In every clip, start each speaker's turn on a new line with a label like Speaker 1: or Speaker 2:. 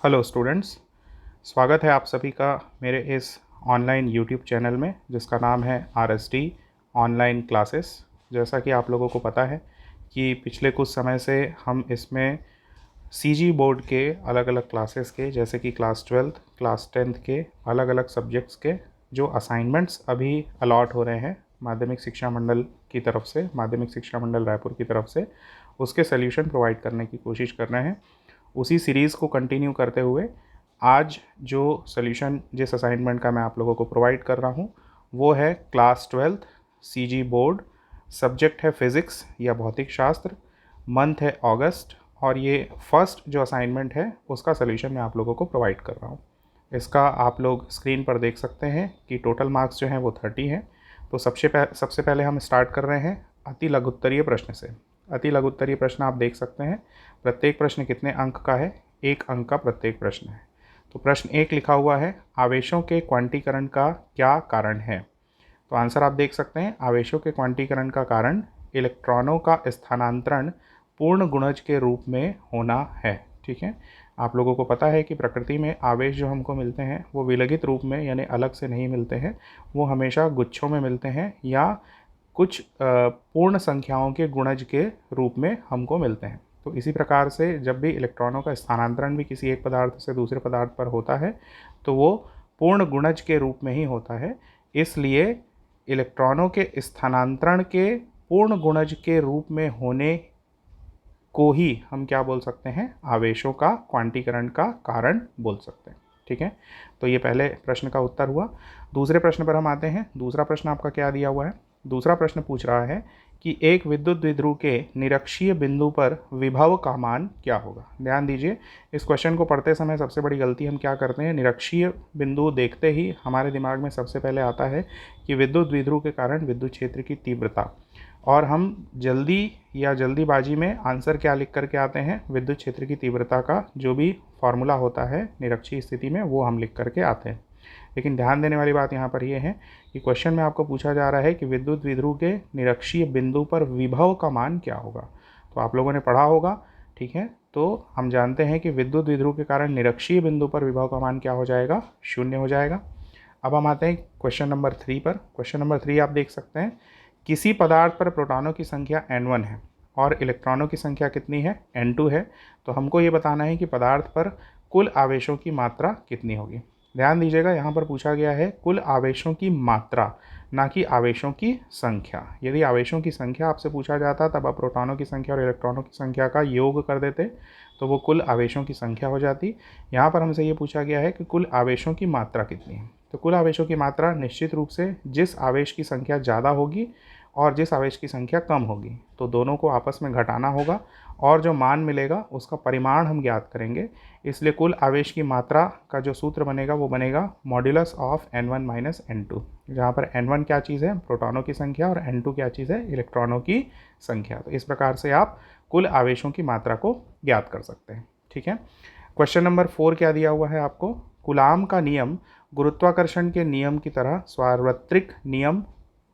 Speaker 1: Hello students, स्वागत है आप सभी का मेरे इस ऑनलाइन यूट्यूब चैनल में जिसका नाम है RSD ऑनलाइन क्लासेस। जैसा कि आप लोगों को पता है कि पिछले कुछ समय से हम इसमें CG बोर्ड के अलग अलग क्लासेस के, जैसे कि क्लास 12th क्लास 10th के अलग अलग सब्जेक्ट्स के जो असाइनमेंट्स अभी अलॉट हो रहे हैं माध्यमिक शिक्षा मंडल की तरफ से, माध्यमिक शिक्षा मंडल रायपुर की तरफ से, उसके सल्यूशन प्रोवाइड करने की कोशिश कर रहे हैं। उसी सीरीज़ को कंटिन्यू करते हुए आज जो सॉल्यूशन जिस असाइनमेंट का मैं आप लोगों को प्रोवाइड कर रहा हूँ वो है class 12th CG board. Subject है फिज़िक्स या भौतिक शास्त्र, मंथ है अगस्त, और ये फर्स्ट जो असाइनमेंट है उसका सॉल्यूशन मैं आप लोगों को प्रोवाइड कर रहा हूँ। इसका आप लोग स्क्रीन पर देख सकते हैं कि टोटल मार्क्स जो हैं वो 30 हैं। तो सबसे पहले हम स्टार्ट कर रहे हैं अति लघुत्तरीय प्रश्न से। अति लघुत्तरीय प्रश्न आप देख सकते हैं, प्रत्येक प्रश्न कितने अंक का है? 1 अंक का प्रत्येक प्रश्न है। तो प्रश्न 1 लिखा हुआ है, आवेशों के क्वांटीकरण का क्या कारण है? तो आंसर आप देख सकते हैं, आवेशों के क्वांटीकरण का कारण इलेक्ट्रॉनों का स्थानांतरण पूर्ण गुणज के रूप में होना है। ठीक है, आप लोगों को पता है कि प्रकृति में आवेश जो हमको मिलते हैं वो विलगित रूप में यानी अलग से नहीं मिलते हैं, वो हमेशा गुच्छों में मिलते हैं या कुछ पूर्ण संख्याओं के गुणज के रूप में हमको मिलते हैं। तो इसी प्रकार से जब भी इलेक्ट्रॉनों का स्थानांतरण भी किसी एक पदार्थ से दूसरे पदार्थ पर होता है तो वो पूर्ण गुणज के रूप में ही होता है। इसलिए इलेक्ट्रॉनों के स्थानांतरण के पूर्ण गुणज के रूप में होने को ही हम क्या बोल सकते हैं? आवेशों का क्वांटीकरण का कारण बोल सकते हैं। ठीक है, तो ये पहले प्रश्न का उत्तर हुआ। दूसरे प्रश्न पर हम आते हैं। दूसरा प्रश्न आपका क्या दिया हुआ है? दूसरा प्रश्न पूछ रहा है कि एक विद्युत द्विध्रुव के निरक्षीय बिंदु पर विभव का मान क्या होगा? ध्यान दीजिए, इस क्वेश्चन को पढ़ते समय सबसे बड़ी गलती हम क्या करते हैं, निरक्षीय बिंदु देखते ही हमारे दिमाग में सबसे पहले आता है कि विद्युत द्विध्रुव के कारण विद्युत क्षेत्र की तीव्रता, और हम जल्दी या जल्दीबाजी में आंसर क्या लिख करके आते हैं? विद्युत क्षेत्र की तीव्रता का जो भी फॉर्मूला होता है निरक्षीय स्थिति में वो हम लिख करके आते हैं। लेकिन ध्यान देने वाली बात यहाँ पर यह है कि क्वेश्चन में आपको पूछा जा रहा है कि विद्युत द्विध्रुव के निरक्षीय बिंदु पर विभव का मान क्या होगा। तो आप लोगों ने पढ़ा होगा, ठीक है, तो हम जानते हैं कि विद्युत द्विध्रुव के कारण निरक्षीय बिंदु पर विभव का मान क्या हो जाएगा? 0 हो जाएगा। अब हम आते हैं क्वेश्चन नंबर 3 पर। क्वेश्चन नंबर 3 आप देख सकते हैं, किसी पदार्थ पर प्रोटॉनों की संख्या N1 है और इलेक्ट्रॉनों की संख्या कितनी है? N2 है। तो हमको ये बताना है कि पदार्थ पर कुल आवेशों की मात्रा कितनी होगी। ध्यान दीजिएगा, यहाँ पर पूछा गया है कुल आवेशों की मात्रा, ना कि आवेशों की संख्या। यदि आवेशों की संख्या आपसे पूछा जाता तब आप प्रोटॉनों की संख्या और इलेक्ट्रॉनों की संख्या का योग कर देते तो वो कुल आवेशों की संख्या हो जाती। यहाँ पर हमसे ये पूछा गया है कि कुल आवेशों की मात्रा कितनी है। तो कुल आवेशों की मात्रा निश्चित रूप से जिस आवेश की संख्या ज़्यादा होगी और जिस आवेश की संख्या कम होगी तो दोनों को आपस में घटाना होगा और जो मान मिलेगा उसका परिमाण हम ज्ञात करेंगे। इसलिए कुल आवेश की मात्रा का जो सूत्र बनेगा वो बनेगा modulus of N1 minus N2, जहाँ पर N1 क्या चीज़ है? प्रोटॉनों की संख्या, और N2 क्या चीज़ है? इलेक्ट्रॉनों की संख्या। तो इस प्रकार से आप कुल आवेशों की मात्रा को ज्ञात कर सकते हैं। ठीक है, क्वेश्चन नंबर 4 क्या दिया हुआ है आपको? कूलाम का नियम गुरुत्वाकर्षण के नियम की तरह सार्वत्रिक नियम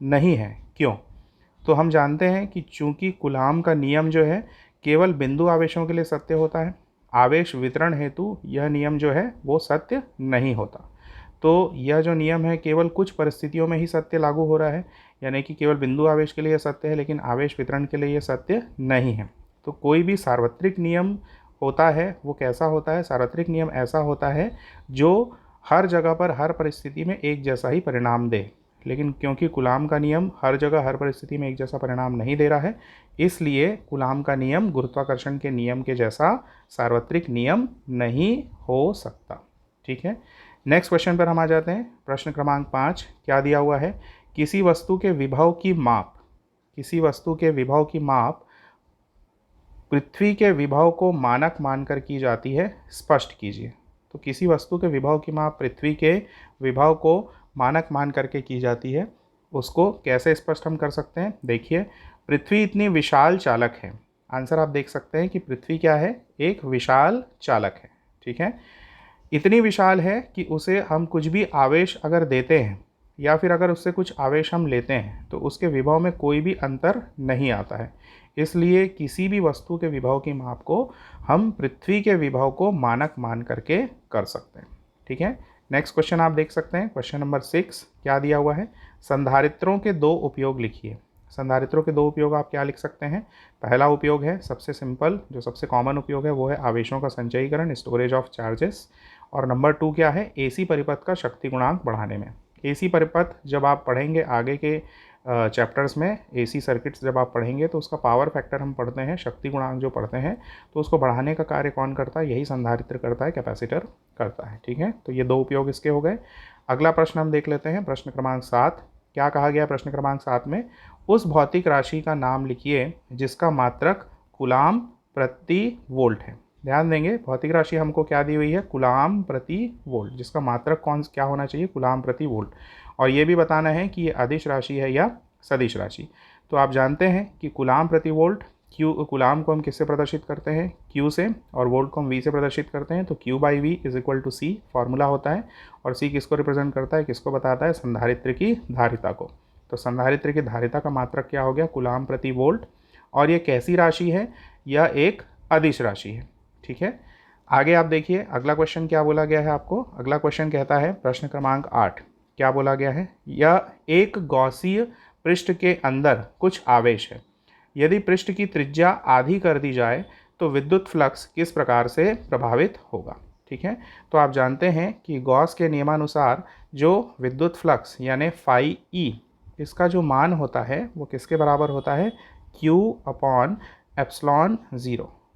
Speaker 1: नहीं है, क्यों? तो हम जानते हैं कि चूंकि कूलाम का नियम जो है केवल बिंदु आवेशों के लिए सत्य होता है, आवेश वितरण हेतु यह नियम जो है वो सत्य नहीं होता। तो यह जो नियम है केवल कुछ परिस्थितियों में ही सत्य लागू हो रहा है, यानी कि केवल बिंदु आवेश के लिए सत्य है लेकिन आवेश वितरण के लिए यह सत्य नहीं है। तो कोई भी सार्वत्रिक नियम होता है वो कैसा होता है? सार्वत्रिक नियम ऐसा होता है जो हर जगह पर हर परिस्थिति में एक जैसा ही परिणाम दे। लेकिन क्योंकि कूलाम का नियम हर जगह हर परिस्थिति में एक जैसा परिणाम नहीं दे रहा है, इसलिए कूलाम का नियम गुरुत्वाकर्षण के नियम के जैसा सार्वत्रिक नियम नहीं हो सकता। ठीक है, नेक्स्ट क्वेश्चन पर हम आ जाते हैं। प्रश्न क्रमांक 5 क्या दिया हुआ है? किसी वस्तु के विभव की माप, किसी वस्तु के विभव की माप पृथ्वी के विभव को मानक मानकर की जाती है, स्पष्ट कीजिए। तो किसी वस्तु के विभव की माप पृथ्वी के विभव को मानक मान करके की जाती है, उसको कैसे स्पष्ट हम कर सकते हैं? देखिए, पृथ्वी इतनी विशाल चालक है। आंसर आप देख सकते हैं कि पृथ्वी क्या है? एक विशाल चालक है। ठीक है, इतनी विशाल है कि उसे हम कुछ भी आवेश अगर देते हैं या फिर अगर उससे कुछ आवेश हम लेते हैं तो उसके विभव में कोई भी अंतर नहीं आता है। इसलिए किसी भी वस्तु के विभव की माप को हम पृथ्वी के विभव को मानक मान करके कर सकते हैं। ठीक है, नेक्स्ट क्वेश्चन आप देख सकते हैं, क्वेश्चन नंबर 6 क्या दिया हुआ है, संधारित्रों के दो उपयोग लिखिए। संधारित्रों के दो उपयोग आप क्या लिख सकते हैं। पहला उपयोग है सबसे सिंपल, जो सबसे कॉमन उपयोग है वो है आवेशों का संचयीकरण, स्टोरेज ऑफ चार्जेस। और नंबर 2 क्या है, एसी परिपथ का शक्ति गुणांक बढ़ाने में। एसी परिपथ जब आप पढ़ेंगे आगे के चैप्टर्स में, एसी सर्किट्स जब आप पढ़ेंगे तो उसका पावर फैक्टर हम पढ़ते हैं, शक्ति गुणांक जो पढ़ते हैं, तो उसको बढ़ाने का कार्य कौन करता है, यही संधारित्र करता है, कैपेसिटर करता है। ठीक है, तो ये दो उपयोग इसके हो गए। अगला प्रश्न हम देख लेते हैं, प्रश्न क्रमांक 7 क्या कहा गया। प्रश्न क्रमांक 7 में उस भौतिक राशि का नाम लिखिए जिसका मात्रक कूलाम प्रति वोल्ट है। ध्यान देंगे, भौतिक राशि हमको क्या दी हुई है, कूलाम प्रति वोल्ट, जिसका मात्रक क्या होना चाहिए, कूलाम प्रति वोल्ट। और ये भी बताना है कि ये अदिश राशि है या सदिश राशि। तो आप जानते हैं कि कूलाम प्रति वोल्ट, कूलाम को हम किससे प्रदर्शित करते हैं, Q से, और वोल्ट को हम V से प्रदर्शित करते हैं। तो Q/V = C फॉर्मूला होता है। और C किसको रिप्रेजेंट करता है, किसको बताता है, संधारित्र की धारिता को। तो संधारित्र की धारिता का मात्रक क्या हो गया, कूलाम प्रति वोल्ट। और ये कैसी राशि है, यह एक अदिश राशि है। ठीक है, आगे आप देखिए अगला क्वेश्चन क्या बोला गया है आपको। अगला क्वेश्चन कहता है, प्रश्न क्रमांक 8 क्या बोला गया है, यह एक गॉसीय पृष्ठ के अंदर कुछ आवेश है। यदि पृष्ठ की त्रिज्या आधी कर दी जाए तो विद्युत फ्लक्स किस प्रकार से प्रभावित होगा। ठीक है, तो आप जानते हैं कि गॉस के नियमानुसार जो विद्युत फ्लक्स यानी फाई ई, इसका जो मान होता है वो किसके बराबर होता है, Q/ε0।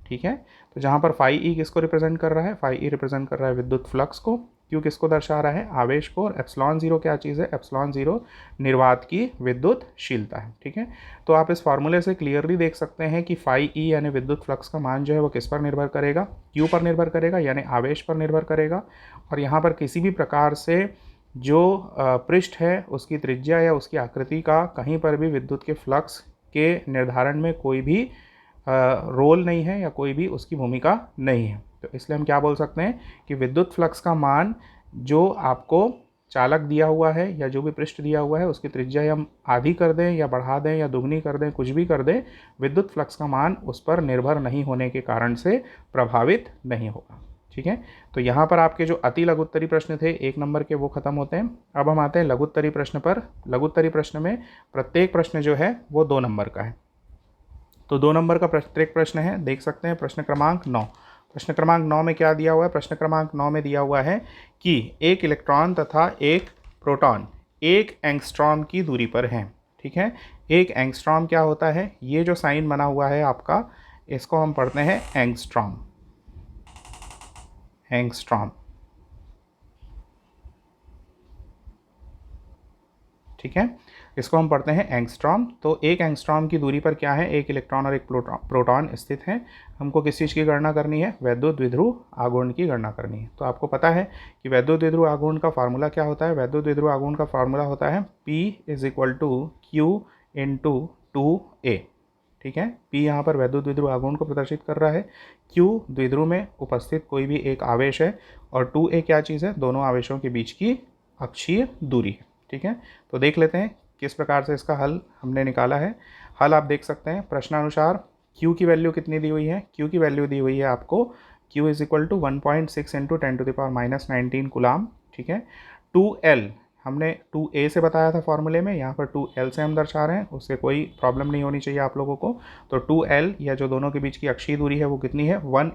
Speaker 1: ठीक है, तो जहाँ पर फाई ई किसको रिप्रेजेंट कर रहा है, फाई ई रिप्रेजेंट कर रहा है विद्युत फ्लक्स को, क्यू किसको दर्शा रहा है, आवेश को, और ε0 क्या चीज़ है, ε0 निर्वात की विद्युतशीलता है। ठीक है, तो आप इस फार्मूले से क्लियरली देख सकते हैं कि फाई ई यानी विद्युत फ्लक्स का मान जो है वो किस पर निर्भर करेगा, क्यू पर निर्भर करेगा, यानी आवेश पर निर्भर करेगा। और यहाँ पर किसी भी प्रकार से जो पृष्ठ है उसकी त्रिज्या या उसकी आकृति का कहीं पर भी विद्युत के फ्लक्स के निर्धारण में कोई भी रोल नहीं है या कोई भी उसकी भूमिका नहीं है। तो इसलिए हम क्या बोल सकते हैं कि विद्युत फ्लक्स का मान जो आपको चालक दिया हुआ है या जो भी पृष्ठ दिया हुआ है उसकी त्रिज्या हम आधी कर दें या बढ़ा दें या दुगनी कर दें, कुछ भी कर दें, विद्युत फ्लक्स का मान उस पर निर्भर नहीं होने के कारण से प्रभावित नहीं होगा। ठीक है, तो यहाँ पर आपके जो अति लघुत्तरी प्रश्न थे 1 नंबर के वो खत्म होते हैं। अब हम आते हैं लघुत्तरी प्रश्न पर। लघुत्तरी प्रश्न में प्रत्येक प्रश्न जो है वो 2 नंबर का है। तो 2 नंबर का प्रत्येक प्रश्न है, देख सकते हैं, प्रश्न क्रमांक 9। प्रश्न क्रमांक 9 में क्या दिया हुआ है, प्रश्न क्रमांक 9 में दिया हुआ है कि एक इलेक्ट्रॉन तथा एक प्रोटॉन 1 एंगस्ट्रॉम की दूरी पर हैं। ठीक है, 1 एंगस्ट्रॉम क्या होता है, ये जो साइन बना हुआ है आपका, इसको हम पढ़ते हैं एंगस्ट्रॉम। एंगस्ट्रॉम, ठीक है, इसको हम पढ़ते हैं एंगस्ट्रॉम। तो 1 एंगस्ट्रॉम की दूरी पर क्या है, एक इलेक्ट्रॉन और एक प्रोटॉन स्थित हैं। हमको किस चीज़ की गणना करनी है, वैद्युत द्विध्रुव आघूर्ण की गणना करनी है। तो आपको पता है कि वैद्युत द्विध्रुव आघूर्ण का फार्मूला क्या होता है, वैद्युत द्विध्रुव आघूर्ण का फार्मूला होता है P = Q × 2a। ठीक है, P यहाँ पर वैद्युत द्विध्रुव आघूर्ण को प्रदर्शित कर रहा है, Q द्विध्रुव में उपस्थित कोई भी एक आवेश है, और 2a क्या चीज़ है, दोनों आवेशों के बीच की अक्षीय दूरी है। ठीक है, तो देख लेते हैं किस प्रकार से इसका हल हमने निकाला है। हल आप देख सकते हैं, प्रश्नानुसार Q की वैल्यू कितनी दी हुई है, Q की वैल्यू दी हुई है आपको Q = 1.6 × 10⁻⁻19 कूलाम। ठीक है, 2L हमने 2a से बताया था फॉर्मूले में, यहाँ पर 2L से हम दर्शा रहे हैं, उससे कोई प्रॉब्लम नहीं होनी चाहिए आप लोगों को। तो 2L या जो दोनों के बीच की अक्षीय दूरी है वो कितनी है, 1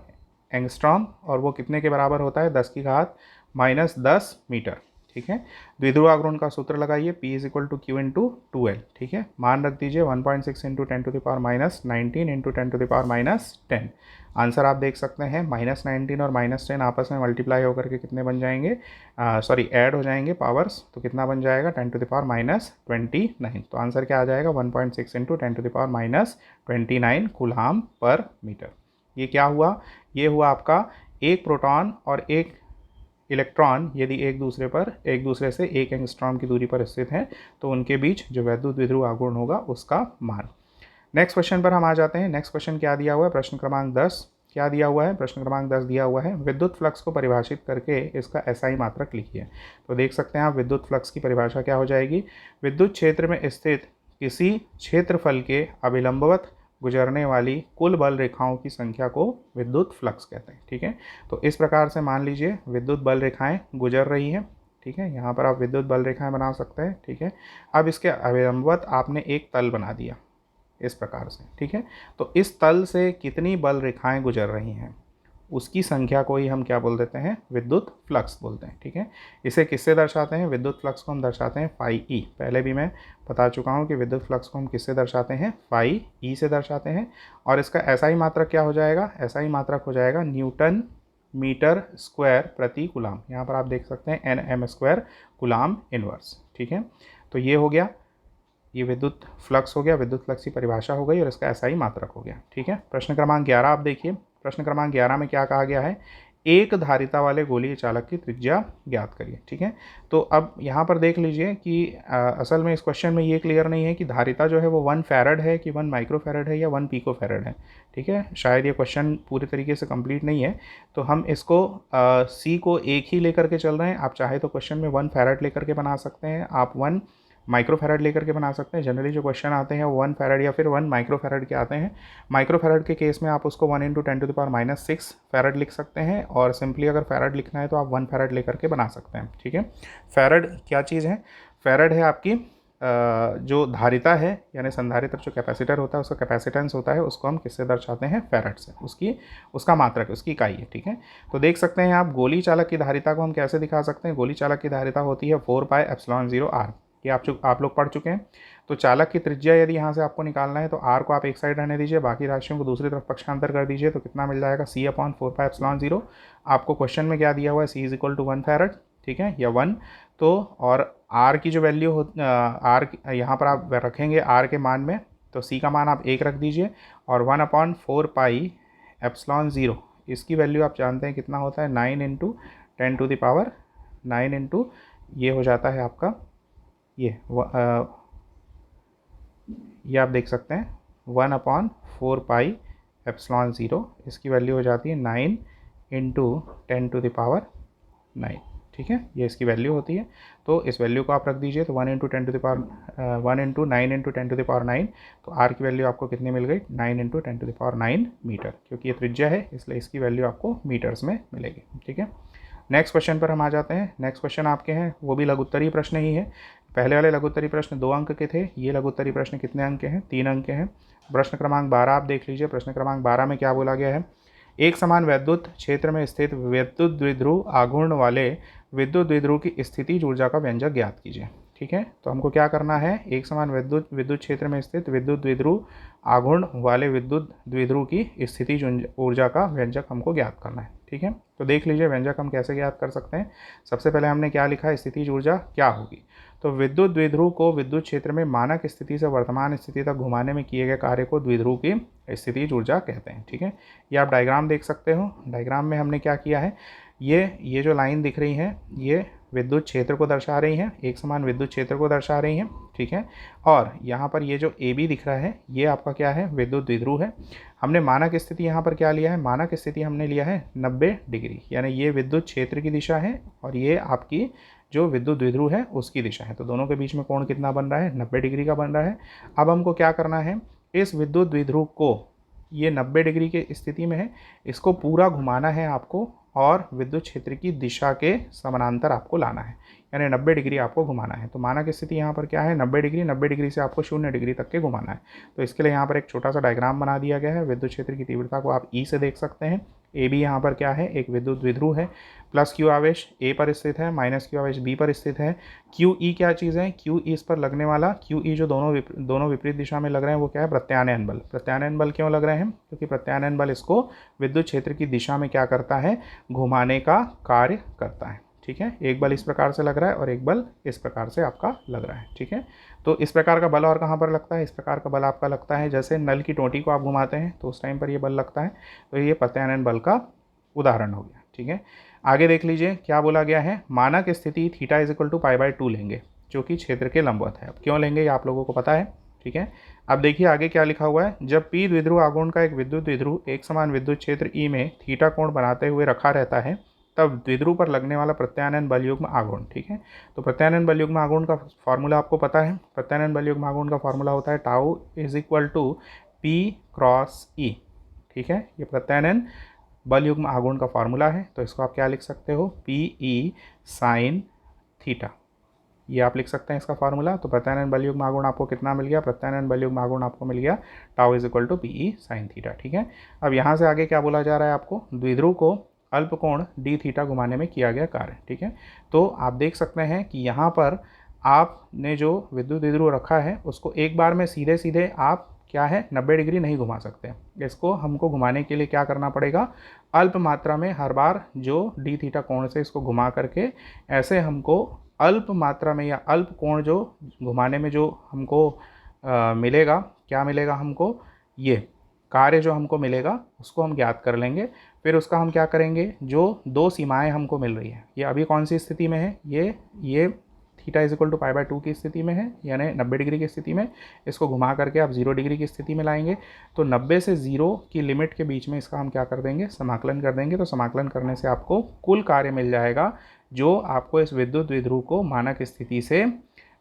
Speaker 1: एंगस्ट्रॉम, और वो कितने के बराबर होता है, 10⁻10 मीटर। ठीक है, द्विध्रुव आघूर्ण का सूत्र लगाइए, P = Q × 2L। ठीक है, मान रख दीजिए 1.6 × 10⁻⁻19 × 10⁻10। आंसर आप देख सकते हैं, -19 और -10 आपस में मल्टीप्लाई होकर के कितने बन जाएंगे, ऐड हो जाएंगे पावर्स, तो कितना बन जाएगा, 10⁻29। तो आंसर क्या आ जाएगा, 1.6 × 10⁻29 कूलाम पर मीटर। ये क्या हुआ, ये हुआ आपका एक प्रोटॉन और एक इलेक्ट्रॉन यदि एक दूसरे से 1 एंगस्ट्रॉम की दूरी पर स्थित हैं तो उनके बीच जो वैद्युत द्विध्रुव आघूर्ण होगा उसका मान। नेक्स्ट क्वेश्चन पर हम आ जाते हैं। नेक्स्ट क्वेश्चन क्या दिया हुआ है, प्रश्न क्रमांक 10 क्या दिया हुआ है, प्रश्न क्रमांक 10 दिया हुआ है विद्युत फ्लक्स को परिभाषित करके इसका SI मात्रक लिखिए। तो देख सकते हैं आप, विद्युत फ्लक्स की परिभाषा क्या हो जाएगी, विद्युत क्षेत्र में स्थित किसी क्षेत्रफल के अभिलंबवत गुजरने वाली कुल बल रेखाओं की संख्या को विद्युत फ्लक्स कहते हैं। ठीक है, तो इस प्रकार से मान लीजिए विद्युत बल रेखाएं गुजर रही हैं। ठीक है, यहाँ पर आप विद्युत बल रेखाएं बना सकते हैं। ठीक है, अब इसके अविलंबवत आपने एक तल बना दिया इस प्रकार से। ठीक है, तो इस तल से कितनी बल रेखाएं गुजर रही हैं उसकी संख्या को ही हम क्या बोल देते हैं, विद्युत फ्लक्स बोलते हैं। ठीक है, इसे किससे दर्शाते हैं, विद्युत फ्लक्स को हम दर्शाते हैं फाई ई। पहले भी मैं बता चुका हूँ कि विद्युत फ्लक्स को हम किससे दर्शाते हैं, फाई ई से दर्शाते हैं। और इसका एसआई मात्रक क्या हो जाएगा, एसआई मात्रक हो जाएगा न्यूटन मीटर स्क्वायर प्रति कूलाम। यहाँ पर आप देख सकते हैं N M square coulomb inverse. ठीक है, तो ये हो गया, ये विद्युत फ्लक्स हो गया, विद्युत फ्लक्स की परिभाषा हो गई और इसका एसआई मात्रक हो गया। ठीक है, प्रश्न क्रमांक 11 आप देखिए। प्रश्न क्रमांक 11 में क्या कहा गया है, एक धारिता वाले गोलीय चालक की त्रिज्या ज्ञात करिए। ठीक है, तो अब यहाँ पर देख लीजिए कि असल में इस क्वेश्चन में ये क्लियर नहीं है कि धारिता जो है वो 1 फैरड है कि 1 माइक्रोफैरड है या 1 पिको फैरड है। ठीक है, शायद ये क्वेश्चन पूरी तरीके से कंप्लीट नहीं है, तो हम इसको सी को एक ही लेकर के चल रहे हैं। आप चाहे तो क्वेश्चन में 1 फैरड लेकर के बना सकते हैं, आप 1 माइक्रोफैरड लेकर के बना सकते हैं। जनरली जो क्वेश्चन आते हैं वो 1 फैरड या फिर 1 माइक्रोफैरड के आते हैं। माइक्रोफैरड के केस में आप उसको 1 × 10⁻⁻6 फैरड लिख सकते हैं, और सिंपली अगर फैरड लिखना है तो आप 1 फैरड लेकर के बना सकते हैं। ठीक है, फैरड क्या चीज़ है, फैरड है आपकी जो धारिता है, यानी संधारित्र जो कैपेसिटर होता है उसका कैपेसिटेंस होता है, उसको हम किससे दर्शाते हैं, फैरड से। उसका मात्रक, उसकी इकाई है। ठीक है, तो देख सकते हैं आप गोली चालक की धारिता को हम कैसे दिखा सकते हैं, गोली चालक की धारिता होती है 4πε0r। ये आप लोग पढ़ चुके हैं। तो चालक की त्रिज्या यदि यहाँ से आपको निकालना है तो आर को आप एक साइड रहने दीजिए, बाकी राशियों को दूसरी तरफ पक्षांतर कर दीजिए, तो कितना मिल जाएगा, C/4πε0। आपको क्वेश्चन में क्या दिया हुआ है, C = 1 फैरड। ठीक है, या 1, तो और आर की जो वैल्यू हो, आर यहाँ पर आप रखेंगे आर के मान में, तो सी का मान आप 1 रख दीजिए, और 1/4πε0 इसकी वैल्यू आप जानते हैं कितना होता है, 9 × 10⁹ ये हो जाता है आपका, ये आप देख सकते हैं 1/4πε0, इसकी वैल्यू हो जाती है 9 × 10⁹9। ठीक है, ये इसकी वैल्यू होती है। तो इस वैल्यू को आप रख दीजिए, तो 1 × 9 × 10⁹9, तो आर की वैल्यू आपको कितनी मिल गई, 9 × 10⁹9 मीटर, क्योंकि ये त्रिज्या है इसलिए इसकी वैल्यू आपको मीटर्स में मिलेगी। ठीक है, नेक्स्ट क्वेश्चन पर हम आ जाते हैं। नेक्स्ट क्वेश्चन आपके हैं, वो भी लघुत्तरीय प्रश्न ही है। पहले वाले लघुत्तरीय प्रश्न 2 अंक के थे, ये लघुत्तरीय प्रश्न कितने अंक के हैं, 3 अंक के हैं। प्रश्न क्रमांक 12 आप देख लीजिए। प्रश्न क्रमांक 12 में क्या बोला गया है, एक समान वैद्युत क्षेत्र में स्थित विद्युत द्विध्रुव आघूर्ण वाले विद्युत द्विध्रुव की स्थितिज ऊर्जा का व्यंजक ज्ञात कीजिए। ठीक है, तो हमको क्या करना है, एक समान विद्युत क्षेत्र में स्थित विद्युत द्विध्रुव आघूर्ण वाले विद्युत द्विध्रुव की स्थितिज ऊर्जा का व्यंजक हमको ज्ञात करना है। ठीक है, तो देख लीजिए व्यंजक हम कैसे ज्ञात कर सकते हैं। सबसे पहले हमने क्या लिखा है, स्थितिज ऊर्जा क्या होगी, तो विद्युत द्विध्रुव को विद्युत क्षेत्र में मानक स्थिति से वर्तमान स्थिति तक घुमाने में किए गए कार्य को द्विध्रुव की स्थितिज ऊर्जा कहते हैं। ठीक है, ये आप डायग्राम देख सकते हो। डायग्राम में हमने क्या किया है, ये जो लाइन दिख रही है ये विद्युत क्षेत्र को दर्शा रही हैं, एक समान विद्युत क्षेत्र को दर्शा रही हैं। ठीक है, और यहाँ पर ये जो ए बी दिख रहा है ये आपका क्या है, विद्युत द्विध्रुव है। हमने मानक स्थिति यहाँ पर क्या लिया है, मानक स्थिति हमने लिया है 90 डिग्री, यानी ये विद्युत क्षेत्र की दिशा है और ये आपकी जो विद्युत द्विध्रुव है उसकी दिशा है। तो दोनों के बीच में कोण कितना बन रहा है, 90 डिग्री का बन रहा है। अब हमको क्या करना है, इस विद्युत द्विध्रुव को, ये 90 डिग्री के स्थिति में है, इसको पूरा घुमाना है आपको और विद्युत क्षेत्र की दिशा के समानांतर आपको लाना है, यानी 90 डिग्री आपको घुमाना है। तो मानक स्थिति यहाँ पर क्या है, 90 डिग्री, 90 डिग्री से आपको 0 डिग्री तक के घुमाना है। तो इसके लिए यहाँ पर एक छोटा सा डायग्राम बना दिया गया है। विद्युत क्षेत्र की तीव्रता को आप ई से देख सकते हैं। ए बी यहाँ पर क्या है, एक विद्युत द्विध्रुव है। प्लस क्यू आवेश ए पर स्थित है, माइनस क्यू आवेश बी पर स्थित है। क्यू ई क्या चीज़ है, क्यू ई इस पर लगने वाला, क्यू ई जो दोनों विपरीत दिशा में लग रहे हैं वो क्या है, प्रत्यानयन बल। प्रत्यानयन बल क्यों लग रहे हैं, क्योंकि प्रत्यानयन बल इसको विद्युत क्षेत्र की दिशा में क्या करता है, घुमाने का कार्य करता है। ठीक है, एक बल इस प्रकार से लग रहा है और एक बल इस प्रकार से आपका लग रहा है। ठीक है, तो इस प्रकार का बल और कहाँ पर लगता है, इस प्रकार का बल आपका लगता है जैसे नल की टोंटी को आप घुमाते हैं तो उस टाइम पर ये बल लगता है। तो ये प्रत्यानयन बल का उदाहरण हो गया। ठीक है, आगे देख लीजिए क्या बोला गया है, मानक स्थिति θ = π/2 लेंगे जो कि क्षेत्र के लंबवत है। अब क्यों लेंगे ये आप लोगों को पता है। ठीक है, अब देखिए आगे क्या लिखा हुआ है, जब p द्विध्रुव आघूर्ण का एक विद्युत द्विध्रुव एक समान विद्युत क्षेत्र E में थीटा कोण बनाते हुए रखा रहता है तब द्विध्रुव पर लगने वाला प्रत्यानयन बलयुग्म आघूर्ण। ठीक है, तो प्रत्यानयन बलयुग्म आघूर्ण का फॉर्मूला आपको पता है। प्रत्यानयन बलयुग्म आघूर्ण का फॉर्मूला होता है टाउ = P क्रॉस E, ठीक है। ये प्रत्यानयन बल युग्म आघूर्ण का फॉर्मूला है, तो इसको आप क्या लिख सकते हो, PE साइन थीटा, ये आप लिख सकते हैं इसका फार्मूला। तो प्रत्यानयन बल युग्म आघूर्ण आपको कितना मिल गया, प्रत्यानयन बल युग्म आघूर्ण आपको मिल गया tau is equal to PE sine theta, ठीक है। अब यहाँ से आगे क्या बोला जा रहा है आपको, द्विध्रुव को अल्प कोण डी थीटा घुमाने में किया गया कार्य, ठीक है। तो आप देख सकते हैं कि यहाँ पर आपने जो विद्युत द्विध्रुव रखा है उसको एक बार में सीधे सीधे आप क्या है 90 डिग्री नहीं घुमा सकते, इसको हमको घुमाने के लिए क्या करना पड़ेगा, अल्प मात्रा में हर बार जो डी थीटा कोण से इसको घुमा करके ऐसे हमको अल्प मात्रा में या अल्प कोण जो घुमाने में जो हमको मिलेगा, क्या मिलेगा हमको, ये कार्य जो हमको मिलेगा उसको हम ज्ञात कर लेंगे। फिर उसका हम क्या करेंगे, जो दो सीमाएं हमको मिल रही है, ये अभी कौन सी स्थिति में है, ये थीटा इज इक्वल टू π/2 की स्थिति में है, यानी 90 डिग्री की स्थिति में। इसको घुमा करके आप 0 डिग्री की स्थिति में लाएंगे, तो 90 से 0 की लिमिट के बीच में इसका हम क्या कर देंगे, समाकलन कर देंगे। तो समाकलन करने से आपको कुल कार्य मिल जाएगा जो आपको इस विद्युत द्विध्रुव को मानक स्थिति से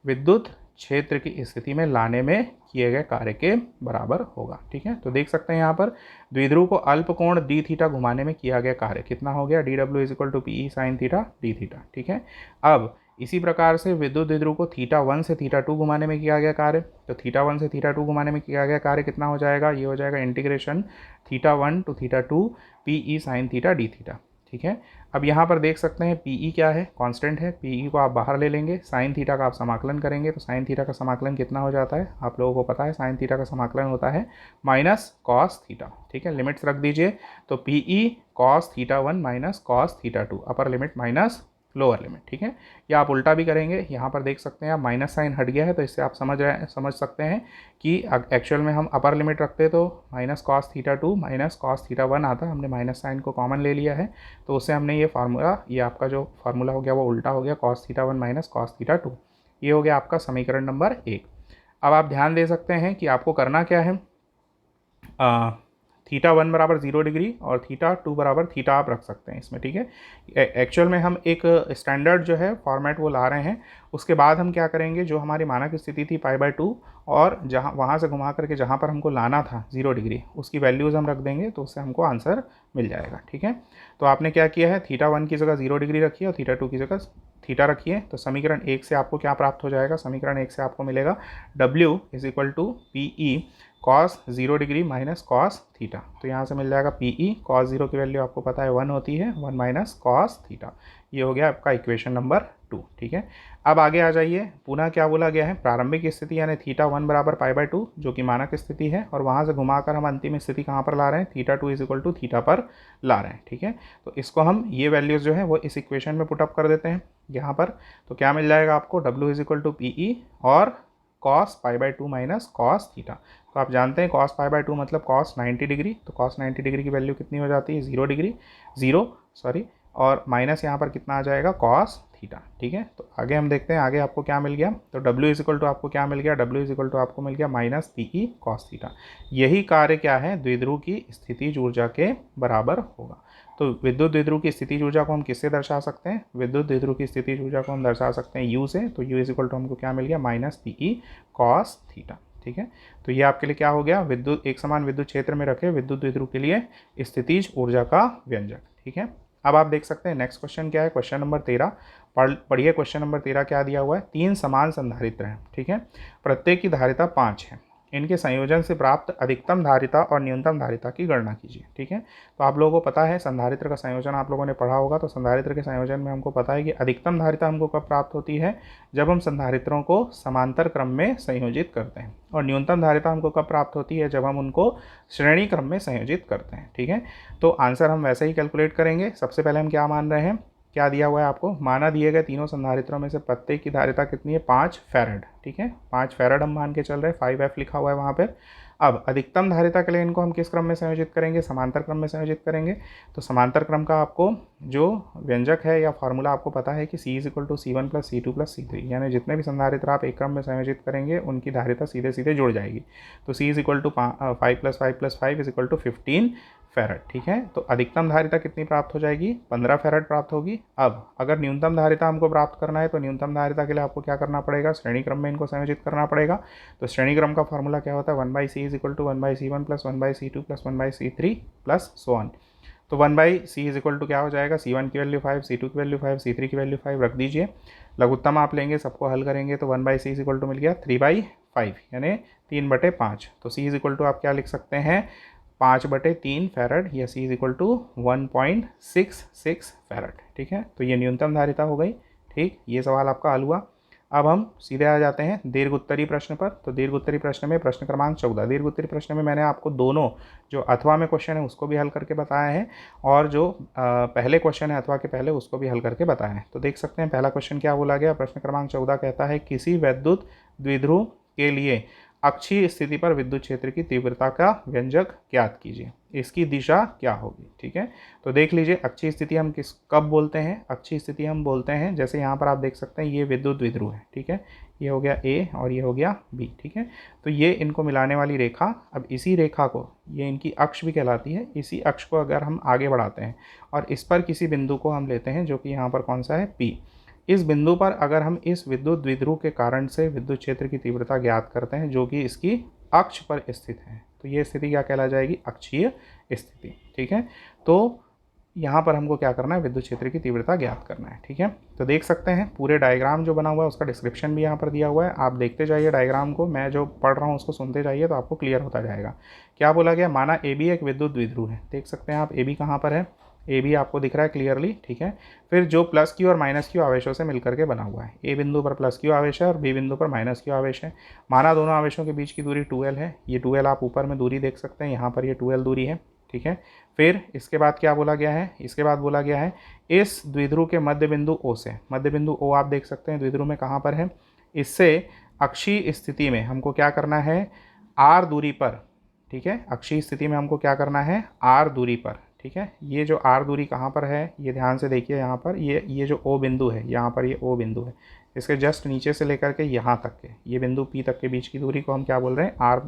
Speaker 1: विद्युत क्षेत्र की स्थिति में लाने में किए गए कार्य के बराबर होगा, ठीक है। तो देख सकते हैं यहाँ पर द्विध्रुव को अल्प कोण डी थीटा घुमाने में किया गया कार्य कितना हो गया, DW is equal to PE sine theta D theta, ठीक है। अब इसी प्रकार से विद्युत द्विध्रुव को θ1 से θ2 घुमाने में किया गया कार्य, तो θ1 से θ2 घुमाने में किया गया कार्य कितना हो जाएगा, ये हो जाएगा integration θ1 to θ2 PE sine theta D theta, ठीक है। अब यहाँ पर देख सकते हैं PE क्या है, कांस्टेंट है, PE को आप बाहर ले लेंगे, साइन थीटा का आप समाकलन करेंगे, तो साइन थीटा का समाकलन कितना हो जाता है, आप लोगों को पता है साइन थीटा का समाकलन होता है माइनस कॉस थीटा, ठीक है। लिमिट्स रख दीजिए, तो PE cos θ1 minus cos θ2, upper limit minus lower limit, ठीक है। या आप उल्टा भी करेंगे, यहाँ पर देख सकते हैं आप माइनस साइन हट गया है, तो इससे आप समझ सकते हैं कि एक्चुअल में हम अपर लिमिट रखते तो माइनस कॉस θ2 माइनस कॉस θ1 आता, हमने माइनस साइन को कॉमन ले लिया है, तो उससे हमने ये फार्मूला, ये आपका जो फार्मूला हो गया वो उल्टा हो गया, कॉस θ1 माइनस कॉस θ2, ये हो गया आपका समीकरण नंबर 1। अब आप ध्यान दे सकते हैं कि आपको करना क्या है, θ1 बराबर 0 डिग्री और θ2 बराबर थीटा आप रख सकते हैं इसमें, ठीक है। एक्चुअल में हम एक स्टैंडर्ड जो है फॉर्मेट वो ला रहे हैं, उसके बाद हम क्या करेंगे, जो हमारी मानक स्थिति थी π/2 और जहाँ वहाँ से घुमा करके जहाँ पर हमको लाना था 0 डिग्री उसकी वैल्यूज़ हम रख देंगे, तो उससे हमको आंसर मिल जाएगा, ठीक है। तो आपने क्या किया है, θ1 की जगह 0 डिग्री रखी है और θ2 की जगह थीटा रखिए, तो समीकरण 1 से आपको क्या प्राप्त हो जाएगा, समीकरण 1 से आपको मिलेगा W is equal to PE cos 0 degree minus cos theta, तो यहाँ से मिल जाएगा PE कॉस 0 की वैल्यू आपको पता है 1 होती है, 1 माइनस कॉस थीटा, ये हो गया आपका इक्वेशन नंबर 2, ठीक है। अब आगे आ जाइए, पुनः क्या बोला गया है, प्रारंभिक स्थिति यानी θ1 बराबर π/2 जो कि मानक स्थिति है, और वहाँ से घुमाकर हम अंतिम स्थिति कहाँ पर ला रहे हैं, θ2 इज इक्वल टू थीटा पर ला रहे हैं, ठीक है। तो इसको हम ये वैल्यूज़ जो है वो इस इक्वेशन में पुटअप कर देते हैं यहाँ पर, तो क्या मिल जाएगा आपको, W is equal to PE और कॉस π/2 माइनस कॉस थीटा, तो आप जानते हैं कॉस π/2 मतलब कॉस 90 डिग्री, तो कॉस 90 डिग्री की वैल्यू कितनी हो जाती है, 0 डिग्री, और माइनस यहाँ पर कितना आ जाएगा, कॉस थीटा, ठीक है। तो आगे हम देखते हैं आगे आपको क्या मिल गया, तो W इज इक्वल टू आपको क्या मिल गया, W इज इक्वल टू आपको मिल गया माइनस PE कॉस थीटा। यही कार्य क्या है, द्विध्रुव की स्थितिज ऊर्जा के बराबर होगा। तो विद्युत द्विध्रुव की स्थितिज ऊर्जा को हम किससे दर्शा सकते हैं, विद्युत द्विध्रुव की स्थितिज ऊर्जा को हम दर्शा सकते हैं U से, तो U इज इक्वल टू हमको क्या मिल गया, माइनस PE कॉस थीटा, ठीक है। तो ये आपके लिए क्या हो गया, विद्युत एक समान विद्युत क्षेत्र में रखे विद्युत द्विध्रुव के लिए स्थितिज ऊर्जा का व्यंजक, ठीक है। अब आप देख सकते हैं नेक्स्ट क्वेश्चन क्या है, क्वेश्चन नंबर 13 पढ़िए। क्वेश्चन नंबर 13 क्या दिया हुआ है, 3 समान संधारित्र हैं, ठीक है, प्रत्येक की धारिता 5 है, इनके संयोजन से प्राप्त अधिकतम धारिता और न्यूनतम धारिता की गणना कीजिए, ठीक है। तो आप लोगों को पता है संधारित्र का संयोजन आप लोगों ने पढ़ा होगा, तो संधारित्र के संयोजन में हमको पता है कि अधिकतम धारिता हमको कब प्राप्त होती है, जब हम संधारित्रों को समांतर क्रम में संयोजित करते हैं, और न्यूनतम धारिता हमको कब प्राप्त होती है, जब हम उनको श्रेणी क्रम में संयोजित करते हैं, ठीक है। तो आंसर हम वैसे ही कैलकुलेट करेंगे। सबसे पहले हम क्या मान रहे हैं, क्या दिया हुआ है आपको, माना दिए गए तीनों संधारित्रों में से प्रत्येक की धारिता कितनी है, 5 फैरड, ठीक है, 5 फैरड हम मान के चल रहे हैं, 5F लिखा हुआ है वहाँ पर। अब अधिकतम धारिता के लिए इनको हम किस क्रम में संयोजित करेंगे, समांतर क्रम में संयोजित करेंगे। तो समांतर क्रम का आपको जो व्यंजक है या फार्मूला आपको पता है कि C is equal to C1 plus C2 plus C3, यानी जितने भी संधारित्र आप एक क्रम में संयोजित करेंगे उनकी धारिता सीधे सीधे जुड़ जाएगी। तो C is equal to 5 plus 5 plus 5 is equal to 15 farad. ठीक है, तो अधिकतम धारिता कितनी प्राप्त हो जाएगी? 15 फैरड प्राप्त होगी। अब अगर न्यूनतम धारिता हमको प्राप्त करना है तो न्यूनतम धारिता के लिए आपको क्या करना पड़ेगा? श्रेणी क्रम में इनको संयोजित करना पड़ेगा। तो श्रेणी क्रम का फॉर्मूला क्या होता है? 1/c is equal to 1/c1 plus 1/c2 plus 1/c3 plus so on. तो 1/c इज इक्वल टू क्या हो जाएगा? c1 की वैल्यू 5, c2 की वैल्यू 5, c3 की वैल्यू 5 रख दीजिए। लघुत्तम आप लेंगे, सबको हल करेंगे तो 1/c इज इक्वल टू मिल गया 3/5 यानी 3/5। तो c इज इक्वल टू आप क्या लिख सकते हैं? 5/3 फैरड या c is equal to 1.66 farad. ठीक है, तो ये न्यूनतम धारिता हो गई। ठीक, ये सवाल आपका हल हुआ। अब हम सीधे आ जाते हैं दीर्घ उत्तरी प्रश्न पर। तो दीर्घ उत्तरी प्रश्न में प्रश्न क्रमांक 14। दीर्घ उत्तरी प्रश्न में मैंने आपको दोनों जो अथवा में क्वेश्चन है उसको भी हल करके बताया है और जो पहले क्वेश्चन है अथवा के पहले उसको भी हल करके बताया है। तो देख सकते हैं पहला क्वेश्चन क्या बोला गया। प्रश्न क्रमांक 14 कहता है किसी वैद्युत द्विध्रुव के लिए अक्षीय स्थिति पर विद्युत क्षेत्र की तीव्रता का व्यंजक ज्ञात कीजिए, इसकी दिशा क्या होगी। ठीक है, तो देख लीजिए अक्षीय स्थिति हम कब बोलते हैं? अक्षीय स्थिति हम बोलते हैं जैसे यहाँ पर आप देख सकते हैं ये विद्युत द्विध्रुव है। ठीक है, ये हो गया ए और ये हो गया बी। ठीक है, तो ये इनको मिलाने वाली रेखा, अब इसी रेखा को, ये इनकी अक्ष भी कहलाती है, इसी अक्ष को अगर हम आगे बढ़ाते हैं और इस पर किसी बिंदु को हम लेते हैं जो कि यहाँ पर कौन सा है? पी। इस बिंदु पर अगर हम इस विद्युत द्विध्रुव के कारण से विद्युत क्षेत्र की तीव्रता ज्ञात करते हैं जो कि इसकी अक्ष पर स्थित है, तो ये स्थिति क्या कहला जाएगी? अक्षीय स्थिति। ठीक है, तो यहाँ पर हमको क्या करना है? विद्युत क्षेत्र की तीव्रता ज्ञात करना है। ठीक है, तो देख सकते हैं पूरे डायग्राम जो बना हुआ है उसका डिस्क्रिप्शन भी यहाँ पर दिया हुआ है। आप देखते जाइए डायग्राम को, मैं जो पढ़ रहा हूँ उसको सुनते जाइए तो आपको क्लियर होता जाएगा। क्या बोला गया? माना ए बी एक विद्युत द्विध्रुव है। देख सकते हैं आप ए बी कहाँ पर है? ए भी आपको दिख रहा है क्लियरली। ठीक है, फिर जो प्लस क्यू और माइनस क्यू आवेशों से मिलकर के बना हुआ है। ए बिंदु पर प्लस क्यू आवेश है और बी बिंदु पर माइनस क्यू आवेश है। माना दोनों आवेशों के बीच की दूरी 2l है। ये 2l आप ऊपर में दूरी देख सकते हैं, यहाँ पर ये 2l दूरी है। ठीक है, फिर इसके बाद क्या बोला गया है? इसके बाद बोला गया है इस द्विध्रुव के मध्य बिंदु ओ से, मध्य बिंदु ओ आप देख सकते हैं द्विध्रुव में कहाँ पर है? इससे अक्षीय स्थिति में हमको क्या करना है? आर दूरी पर। ठीक है, अक्षीय स्थिति में हमको क्या करना है? आर दूरी पर। ठीक है, ये जो आर दूरी कहाँ पर है ये ध्यान से देखिए। यहाँ पर ये जो ओ बिंदु है, यहाँ पर ये ओ बिंदु है, इसके जस्ट नीचे से लेकर के यहाँ तक के ये बिंदु पी तक के बीच की दूरी को हम क्या बोल रहे हैं? आर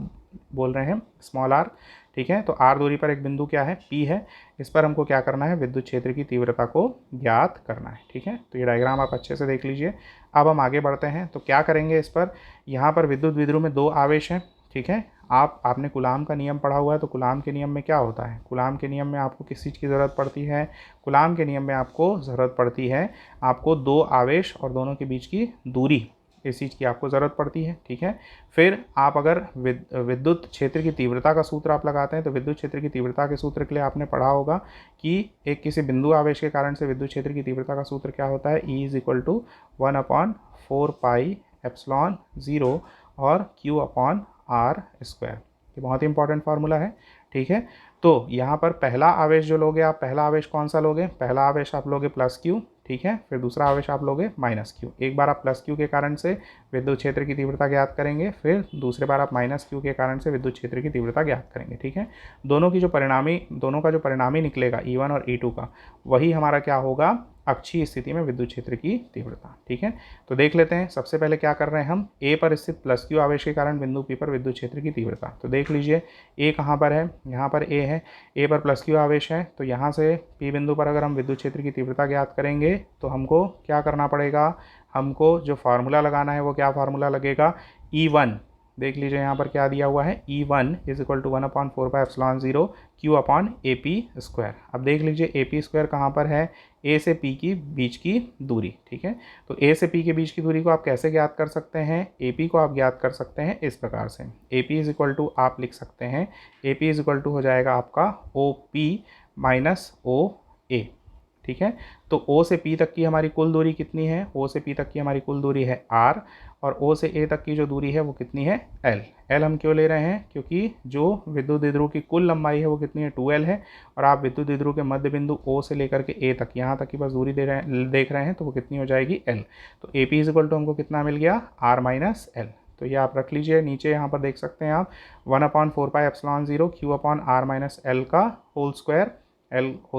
Speaker 1: बोल रहे हैं, स्मॉल आर। ठीक है, तो आर दूरी पर एक बिंदु क्या है? पी है। इस पर हमको क्या करना है? विद्युत क्षेत्र की तीव्रता को ज्ञात करना है। ठीक है, तो ये डायग्राम आप अच्छे से देख लीजिए। अब हम आगे बढ़ते हैं तो क्या करेंगे इस पर? यहाँ पर विद्युत द्विध्रुव में 2 आवेश हैं। ठीक है, आपने कूलाम का नियम पढ़ा हुआ है, तो कूलाम के नियम में क्या होता है? कूलाम के नियम में आपको किस चीज़ की ज़रूरत पड़ती है? कूलाम के नियम में आपको ज़रूरत पड़ती है आपको 2 आवेश और दोनों के बीच की दूरी, इस चीज़ की आपको ज़रूरत पड़ती है। ठीक है, फिर आप अगर विद्युत क्षेत्र की तीव्रता का सूत्र आप लगाते हैं तो विद्युत क्षेत्र की तीव्रता के सूत्र के लिए आपने पढ़ा होगा कि एक किसी बिंदु आवेश के कारण से विद्युत क्षेत्र की तीव्रता का सूत्र क्या होता है? E इज इक्वल टू 1/4πε0 और Q/r²। ये बहुत ही इंपॉर्टेंट फार्मूला है। ठीक है, तो यहाँ पर पहला आवेश जो लोगे आप, पहला आवेश कौन सा लोगे? पहला आवेश आप लोगे प्लस क्यू। ठीक है, फिर दूसरा आवेश आप लोगे माइनस क्यू। एक बार आप प्लस क्यू के कारण से विद्युत क्षेत्र की तीव्रता ज्ञात करेंगे, फिर दूसरे बार आप माइनस क्यू के कारण से विद्युत क्षेत्र की तीव्रता ज्ञात करेंगे। ठीक है, दोनों का जो परिणामी निकलेगा E1 और E2 का, वही हमारा क्या होगा? अक्षीय स्थिति में विद्युत क्षेत्र की तीव्रता। ठीक है, तो देख लेते हैं सबसे पहले क्या कर रहे हैं हम? ए पर स्थित प्लस क्यू आवेश के कारण बिंदु पी पर विद्युत क्षेत्र की तीव्रता। तो देख लीजिए ए कहाँ पर है? यहाँ पर ए है। ए पर प्लस क्यू आवेश है, तो यहाँ से पी बिंदु पर अगर हम विद्युत क्षेत्र की तीव्रता ज्ञात करेंगे तो हमको क्या करना पड़ेगा? हमको जो फार्मूला लगाना है वो क्या फार्मूला लगेगा? E1। देख लीजिए यहाँ पर क्या दिया हुआ है? E1 is equal to 1/4πε0 Q/AP²। अब देख लीजिए AP² कहाँ पर है? ए से पी की बीच की दूरी। ठीक है, तो ए से पी के बीच की दूरी को आप कैसे ज्ञात कर सकते हैं? AP को आप ज्ञात कर सकते हैं इस प्रकार से। AP इज इक्वल टू आप लिख सकते हैं, AP इज इक्वल टू हो जाएगा आपका OP माइनस OA। ठीक है, तो O से P तक की हमारी कुल दूरी कितनी है? O से P तक की हमारी कुल दूरी है R, और O से A तक की जो दूरी है वो कितनी है? L। L हम क्यों ले रहे हैं? क्योंकि जो विद्युत द्विध्रुव की कुल लंबाई है वो कितनी है? 2L है, और आप विद्युत द्विध्रुव के मध्य बिंदु O से लेकर के A तक, यहाँ तक की बस दूरी देख रहे हैं, तो वो कितनी हो जाएगी? L। तो AP इज इक्वल टू हमको कितना मिल गया? R minus L। तो ये आप रख लीजिए। नीचे यहाँ पर देख सकते हैं आप 1/4πε0 Q/r-L का होल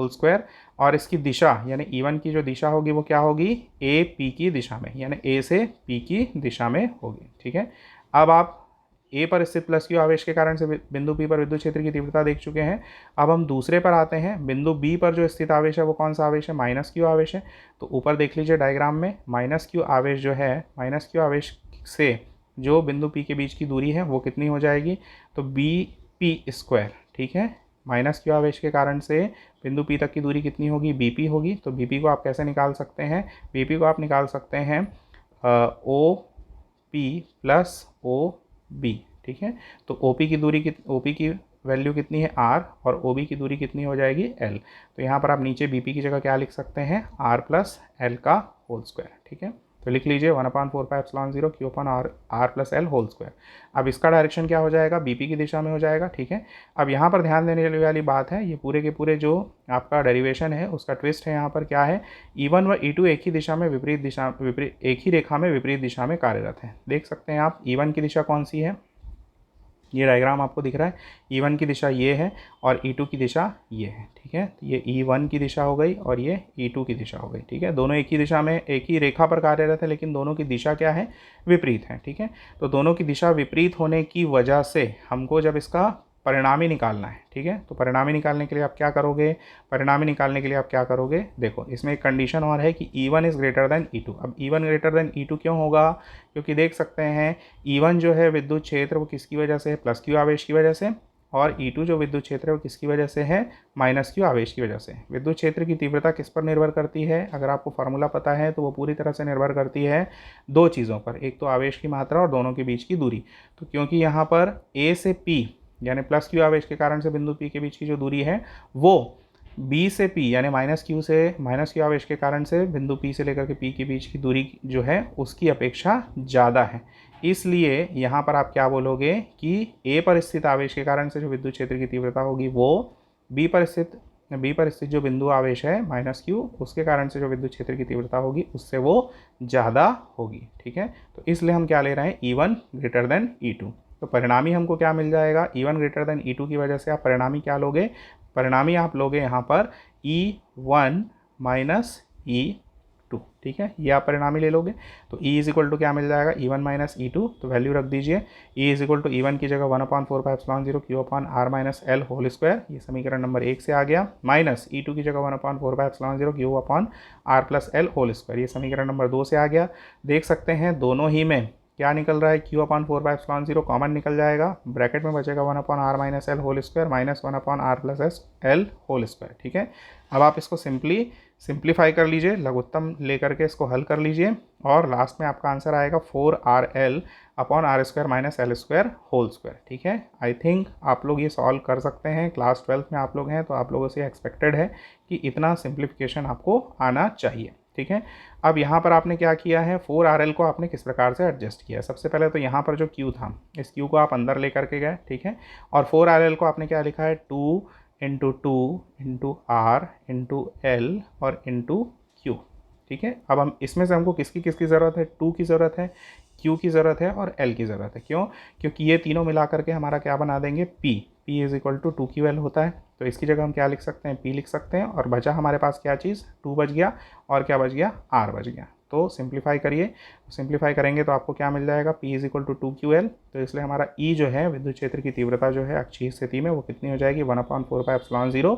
Speaker 1: स्क्वायर, और इसकी दिशा यानी E1 की जो दिशा होगी वो क्या होगी? A P की दिशा में, यानी A से P की दिशा में होगी। ठीक है, अब आप ए पर स्थित प्लस क्यू आवेश के कारण से बिंदु पी पर विद्युत क्षेत्र की तीव्रता देख चुके हैं। अब हम दूसरे पर आते हैं। बिंदु बी पर जो स्थित आवेश है वो कौन सा आवेश है, माइनस क्यू आवेश है। तो ऊपर देख लीजिए डायग्राम में, माइनस क्यू आवेश जो है, माइनस क्यू आवेश से जो बिंदु पी के बीच की दूरी है वो कितनी हो जाएगी, तो बी पी स्क्वायर, ठीक है। माइनस क्यू आवेश के कारण से बिंदु पी तक की दूरी कितनी होगी, बी पी होगी। तो बी पी को आप कैसे निकाल सकते हैं, बी पी को आप निकाल सकते हैं O P plus O B, ठीक है। तो ओ पी की दूरी ओ पी की वैल्यू कितनी है आर, और ओ बी की दूरी कितनी हो जाएगी एल। तो यहाँ पर आप नीचे बी पी की जगह क्या लिख सकते हैं, आर प्लस एल का होल स्क्वायर, ठीक है। तो लिख लीजिए 1/4πε0 Q upon R plus L whole square. अब इसका डायरेक्शन क्या हो जाएगा, बीपी की दिशा में हो जाएगा, ठीक है। अब यहाँ पर ध्यान देने वाली बात है, ये पूरे के पूरे जो आपका डेरिवेशन है उसका ट्विस्ट है यहाँ पर क्या है, E1 व E2 एक ही दिशा में एक ही रेखा में विपरीत दिशा में कार्यरत है। देख सकते हैं आप E1 की दिशा कौन सी है, ये डायग्राम आपको दिख रहा है। E1 की दिशा ये है और E2 की दिशा ये है, ठीक है। तो ये E1 की दिशा हो गई और ये E2 की दिशा हो गई, ठीक है। दोनों एक ही दिशा में एक ही रेखा पर कार्यरत है, लेकिन दोनों की दिशा क्या है, विपरीत है, ठीक है। तो दोनों की दिशा विपरीत होने की वजह से हमको जब इसका परिणामी निकालना है, ठीक है। तो परिणामी निकालने के लिए आप क्या करोगे, परिणामी निकालने के लिए आप क्या करोगे, देखो इसमें एक कंडीशन और है कि E1 is greater than E2। अब E1 ग्रेटर देन E2 क्यों होगा, क्योंकि देख सकते हैं E1 जो है विद्युत क्षेत्र वो किसकी वजह से है, प्लस क्यू आवेश की वजह से, और E2 जो विद्युत क्षेत्र है वो किसकी वजह से है, माइनस क्यू आवेश की वजह से। विद्युत क्षेत्र की तीव्रता किस पर निर्भर करती है, अगर आपको फार्मूला पता है तो वो पूरी तरह से निर्भर करती है दो चीज़ों पर, एक तो आवेश की मात्रा और दोनों के बीच की दूरी। तो क्योंकि यहाँ पर ए से पी यानी प्लस क्यू आवेश के कारण से बिंदु पी के बीच की जो दूरी है वो बी से पी यानी माइनस क्यू आवेश के कारण से बिंदु पी से लेकर के पी के बीच की दूरी जो है उसकी अपेक्षा ज़्यादा है। इसलिए यहाँ पर आप क्या बोलोगे कि ए पर स्थित आवेश के कारण से जो विद्युत क्षेत्र की तीव्रता होगी वो बी पर स्थित जो बिंदु आवेश है माइनस क्यू, उसके कारण से जो विद्युत क्षेत्र की तीव्रता होगी उससे वो ज़्यादा होगी, ठीक है। तो इसलिए हम क्या ले रहे हैं, E1 ग्रेटर देन E2। तो परिणामी हमको क्या मिल जाएगा, E1 ग्रेटर देन E2 की वजह से आप परिणामी क्या लोगे, परिणामी आप लोगे यहाँ पर E1 माइनस E2, ठीक है। ये आप परिणामी ले लोगे। तो E इज इक्वल टू क्या मिल जाएगा, E1 माइनस E2, तो वैल्यू रख दीजिए। E is equal to E1 की जगह 1/4πε0 Q upon R minus L whole square, ये समीकरण नंबर 1 से आ गया, माइनस E2 की जगह 1/4πε0 Q upon R plus L whole square, ये समीकरण नंबर 2 से आ गया। देख सकते हैं दोनों ही में क्या निकल रहा है, Q/4πε0 कॉमन निकल जाएगा, ब्रैकेट में बचेगा 1/r minus L whole square minus 1/r plus L whole square, ठीक है। अब आप इसको सिंप्लीफाई कर लीजिए, लघुत्तम लेकर के इसको हल कर लीजिए और लास्ट में आपका आंसर आएगा 4RL upon R square minus L square whole square, ठीक है। आई थिंक आप लोग ये सॉल्व कर सकते हैं, क्लास 12th में आप लोग हैं तो आप लोगों से एक्सपेक्टेड है कि इतना सिंप्लीफिकेशन आपको आना चाहिए, ठीक है। अब यहाँ पर आपने क्या किया है, 4RL को आपने किस प्रकार से एडजस्ट किया है। सबसे पहले तो यहाँ पर जो Q था इस Q को आप अंदर लेकर के गए, ठीक है। और 4RL को आपने क्या लिखा है, 2 इंटू R इंटू L और इंटू Q, ठीक है। अब हम इसमें से हमको किसकी ज़रूरत है, 2 की ज़रूरत है, Q की ज़रूरत है और L की ज़रूरत है। क्यों, क्योंकि ये तीनों मिला करके हमारा क्या बना देंगे, P is equal to 2 QL होता है। तो इसकी जगह हम क्या लिख सकते हैं, P लिख सकते हैं, और बचा हमारे पास क्या चीज़, 2 बच गया और क्या बच गया, R बच गया। तो सिंप्लीफाई करिए, सिंप्लीफाई करेंगे तो आपको क्या मिल जाएगा, P is equal to 2 QL। तो इसलिए हमारा E जो है विद्युत क्षेत्र की तीव्रता जो है अक्षीय स्थिति में वो कितनी हो जाएगी, 1/4πε0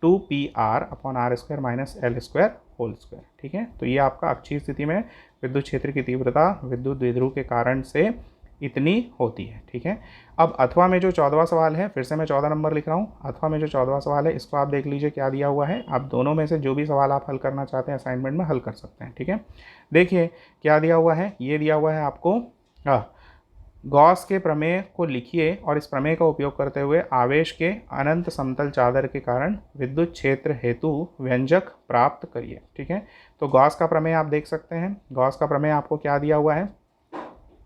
Speaker 1: 2PR upon R square minus L square whole square, ठीक है। तो ये आपका अक्षीय स्थिति में विद्युत क्षेत्र की तीव्रता विद्युत द्विध्रुव के कारण से इतनी होती है, ठीक है। अब अथवा में जो 14वां सवाल है, फिर से मैं 14 नंबर लिख रहा हूँ, अथवा में जो 14वां सवाल है इसको आप देख लीजिए क्या दिया हुआ है। आप दोनों में से जो भी सवाल आप हल करना चाहते हैं असाइनमेंट में हल कर सकते हैं, ठीक है। देखिए क्या दिया हुआ है, ये दिया हुआ है आपको, गॉस के प्रमेय को लिखिए और इस प्रमेय का उपयोग करते हुए आवेश के अनंत समतल चादर के कारण विद्युत क्षेत्र हेतु व्यंजक प्राप्त करिए, ठीक है। तो गॉस का प्रमेय आप देख सकते हैं, गॉस का प्रमेय आपको क्या दिया हुआ है,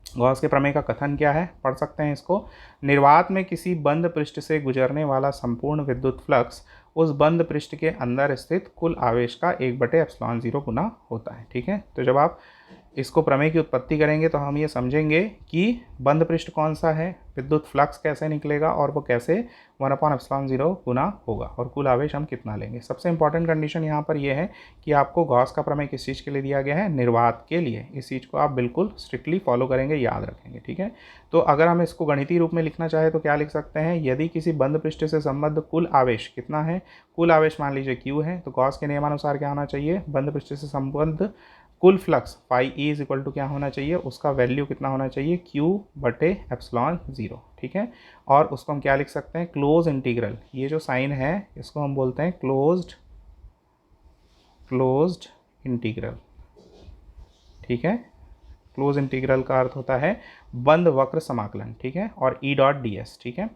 Speaker 1: गॉस के प्रमेय का कथन क्या है, पढ़ सकते हैं इसको। निर्वात में किसी बंद पृष्ठ से गुजरने वाला संपूर्ण विद्युत फ्लक्स उस बंद पृष्ठ के अंदर स्थित कुल आवेश का 1/ε0 गुना होता है, ठीक है। तो जब आप इसको प्रमेय की उत्पत्ति करेंगे तो हम ये समझेंगे कि बंद पृष्ठ कौन सा है, विद्युत फ्लक्स कैसे निकलेगा और वो कैसे 1/ε0 गुना होगा और कुल आवेश हम कितना लेंगे। सबसे इंपॉर्टेंट कंडीशन यहाँ पर ये है कि आपको गॉस का प्रमेय किस चीज़ के लिए दिया गया है, निर्वात के लिए। इस चीज़ को आप बिल्कुल स्ट्रिक्टली फॉलो करेंगे, याद रखेंगे, ठीक है। तो अगर हम इसको गणितीय रूप में लिखना चाहे तो क्या लिख सकते हैं, यदि किसी बंद पृष्ठ से संबद्ध कुल आवेश कितना है, कुल आवेश मान लीजिए Q है, तो गॉस के नियमानुसार क्या होना चाहिए, बंद पृष्ठ से संबद्ध कुल flux phi E is equal to क्या होना चाहिए, उसका वैल्यू कितना होना चाहिए, Q/ε0, ठीक है। और उसको हम क्या लिख सकते हैं, क्लोज इंटीग्रल, ये जो साइन है इसको हम बोलते हैं क्लोज्ड इंटीग्रल, ठीक है। क्लोज इंटीग्रल का अर्थ होता है बंद वक्र समाकलन, ठीक है, और E.ds, ठीक है।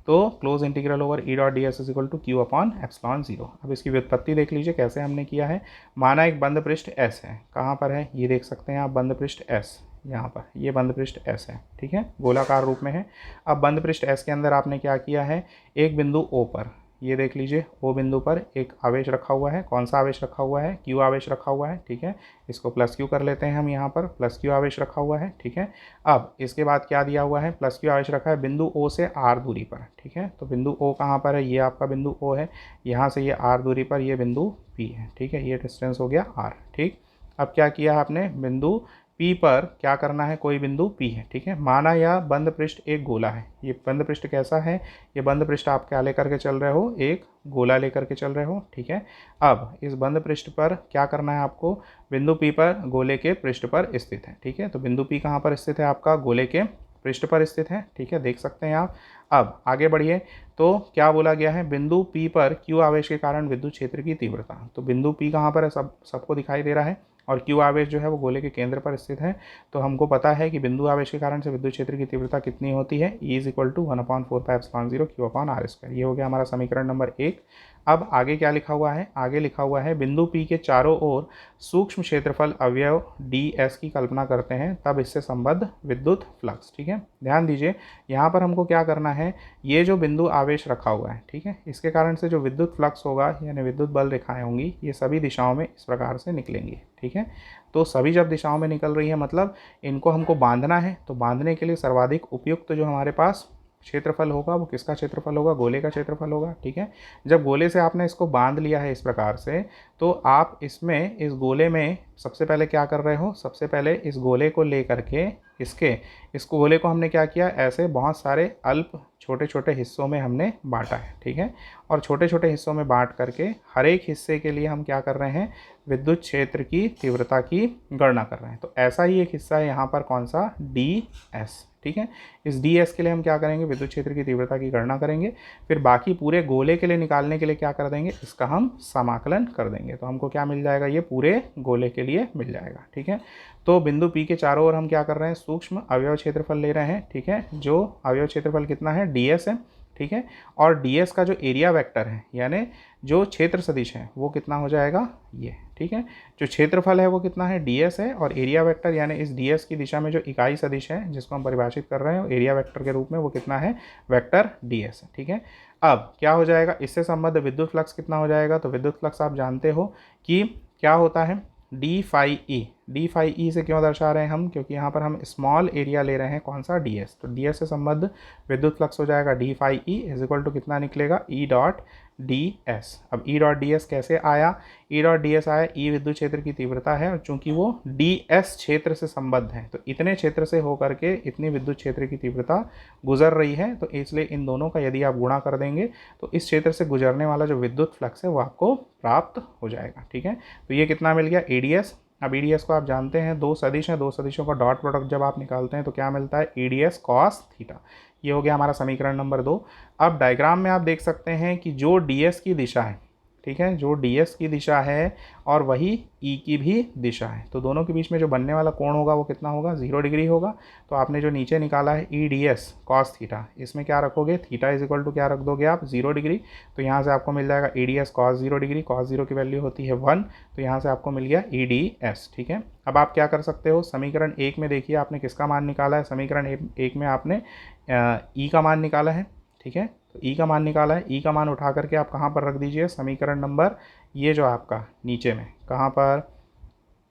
Speaker 1: तो close integral over E.ds is equal to Q/ε0। अब इसकी व्युत्पत्ति देख लीजिए कैसे हमने किया है। माना एक बंद पृष्ठ S है, कहाँ पर है, ये देख सकते हैं आप, बंद पृष्ठ S यहाँ पर, ये बंद पृष्ठ S है, ठीक है, गोलाकार रूप में है। अब बंद पृष्ठ S के अंदर आपने क्या किया है, एक बिंदु O पर, ये देख लीजिए O बिंदु पर एक आवेश रखा हुआ है, कौन सा आवेश रखा हुआ है, Q आवेश रखा हुआ है, ठीक है। इसको +Q कर लेते हैं हम, यहाँ पर +Q आवेश रखा हुआ है, ठीक है। अब इसके बाद क्या दिया हुआ है, +Q आवेश रखा है बिंदु O से R दूरी पर, ठीक है। तो बिंदु O कहाँ पर है, ये आपका बिंदु O है, यहाँ से ये R दूरी पर ये बिंदु P है, ठीक है, ये डिस्टेंस हो गया R, ठीक। अब क्या किया आपने, बिंदु P पर क्या करना है, कोई बिंदु P है, ठीक है। माना यह बंद पृष्ठ एक गोला है, ये बंद पृष्ठ कैसा है, ये बंद पृष्ठ आप क्या लेकर के चल रहे हो, एक गोला लेकर के चल रहे हो, ठीक है। अब इस बंद पृष्ठ पर क्या करना है आपको, बिंदु P पर गोले के पृष्ठ पर स्थित है, ठीक है। तो बिंदु P कहाँ पर स्थित है, आपका गोले के पृष्ठ पर स्थित है, ठीक है, देख सकते हैं आप। अब आगे बढ़िए, तो क्या बोला गया है, बिंदु P पर Q आवेश के कारण विद्युत क्षेत्र की तीव्रता, तो बिंदु P कहाँ पर है, सबको दिखाई दे रहा है, और Q आवेश जो है वो गोले के केंद्र पर स्थित है। तो हमको पता है कि बिंदु आवेश के कारण से विद्युत क्षेत्र की तीव्रता कितनी होती है, E is equal to 1/4πε0 Q/r²। ये हो गया हमारा समीकरण नंबर 1। अब आगे क्या लिखा हुआ है, आगे लिखा हुआ है बिंदु P के चारों ओर सूक्ष्म क्षेत्रफल अवयव ds की कल्पना करते हैं, तब इससे संबद्ध विद्युत फ्लक्स, ठीक है। ध्यान दीजिए, यहाँ पर हमको क्या करना है, ये जो बिंदु आवेश रखा हुआ है, ठीक है, इसके कारण से जो विद्युत फ्लक्स होगा यानी विद्युत बल रेखाएं होंगी, ये सभी दिशाओं में इस प्रकार से निकलेंगी, ठीक है। तो सभी जब दिशाओं में निकल रही है मतलब इनको हमको बांधना है, तो बांधने के लिए सर्वाधिक उपयुक्त जो हमारे पास क्षेत्रफल होगा वो किसका क्षेत्रफल होगा, गोले का क्षेत्रफल होगा, ठीक है। जब गोले से आपने इसको बांध लिया है इस प्रकार से, तो आप इसमें इस गोले में सबसे पहले क्या कर रहे हो, सबसे पहले इस गोले को ले करके इस गोले को हमने क्या किया, ऐसे बहुत सारे अल्प छोटे छोटे हिस्सों में हमने बांटा है, ठीक है। और छोटे छोटे हिस्सों में बांट करके हर एक हिस्से के लिए हम क्या कर रहे हैं, विद्युत क्षेत्र की तीव्रता की गणना कर रहे हैं। तो ऐसा ही एक हिस्सा है यहाँ पर, कौन सा, ds, ठीक है। इस ds के लिए हम क्या करेंगे, विद्युत क्षेत्र की तीव्रता की गणना करेंगे, फिर बाकी पूरे गोले के लिए निकालने के लिए क्या कर देंगे, इसका हम समाकलन कर देंगे, तो हमको क्या मिल जाएगा, ये पूरे गोले के लिए मिल जाएगा, ठीक है। तो बिंदु P के चारों ओर हम क्या कर रहे हैं, सूक्ष्म अवयव क्षेत्रफल ले रहे हैं, ठीक है, जो अवयव क्षेत्रफल कितना है, ds है, ठीक है। और ds का जो एरिया वेक्टर है यानी जो क्षेत्र सदिश है वो कितना हो जाएगा, ये, ठीक है। जो क्षेत्रफल है वो कितना है, ds है, और एरिया वेक्टर यानी इस ds की दिशा में जो इकाई सदिश है जिसको हम परिभाषित कर रहे हैं एरिया वेक्टर के रूप में, वो कितना है, वेक्टर ds है, ठीक है। अब क्या हो जाएगा, इससे संबद्ध विद्युत फ्लक्स कितना हो जाएगा, तो विद्युत फ्लक्स आप जानते हो कि क्या होता है, डी फाई ई से क्यों दर्शा रहे हैं हम, क्योंकि यहाँ पर हम स्मॉल एरिया ले रहे हैं, कौन सा, ds। तो ds से संबद्ध विद्युत फ्लक्स हो जाएगा D phi E is equal to कितना निकलेगा, E.ds। अब E.ds कैसे आया, E.ds आया, E विद्युत क्षेत्र की तीव्रता है, और चूंकि वो ds क्षेत्र से संबद्ध है तो इतने क्षेत्र से होकर के इतनी विद्युत क्षेत्र की तीव्रता गुजर रही है, तो इसलिए इन दोनों का यदि आप गुणा कर देंगे तो इस क्षेत्र से गुजरने वाला जो विद्युत फ्लक्स है वो आपको प्राप्त हो जाएगा, ठीक है। तो ये कितना मिल गया, eds। अब eds को आप जानते हैं, दो सदिश हैं, दो सदिशों का डॉट प्रोडक्ट जब आप निकालते हैं तो क्या मिलता है, eds cos थीटा। ये हो गया हमारा समीकरण नंबर 2। अब डायग्राम में आप देख सकते हैं कि जो ds की दिशा है, ठीक है, जो ds की दिशा है और वही E की भी दिशा है, तो दोनों के बीच में जो बनने वाला कोण होगा वो कितना होगा, 0 डिग्री होगा। तो आपने जो नीचे निकाला है EDS cos थीटा, इसमें क्या रखोगे, थीटा इज इक्वल टू क्या रख दोगे आप, 0 डिग्री। तो यहाँ से आपको मिल जाएगा EDS cos 0 डिग्री, cos 0 की वैल्यू होती है 1, तो यहाँ से आपको मिल गया EDS, ठीक है। अब आप क्या कर सकते हो, समीकरण 1 में देखिए आपने किसका मान निकाला है, समीकरण 1 में आपने E का मान निकाला है, ठीक है। तो E का मान निकाला है, E का मान उठा करके आप कहाँ पर रख दीजिए, समीकरण नंबर, ये जो आपका नीचे में कहाँ पर,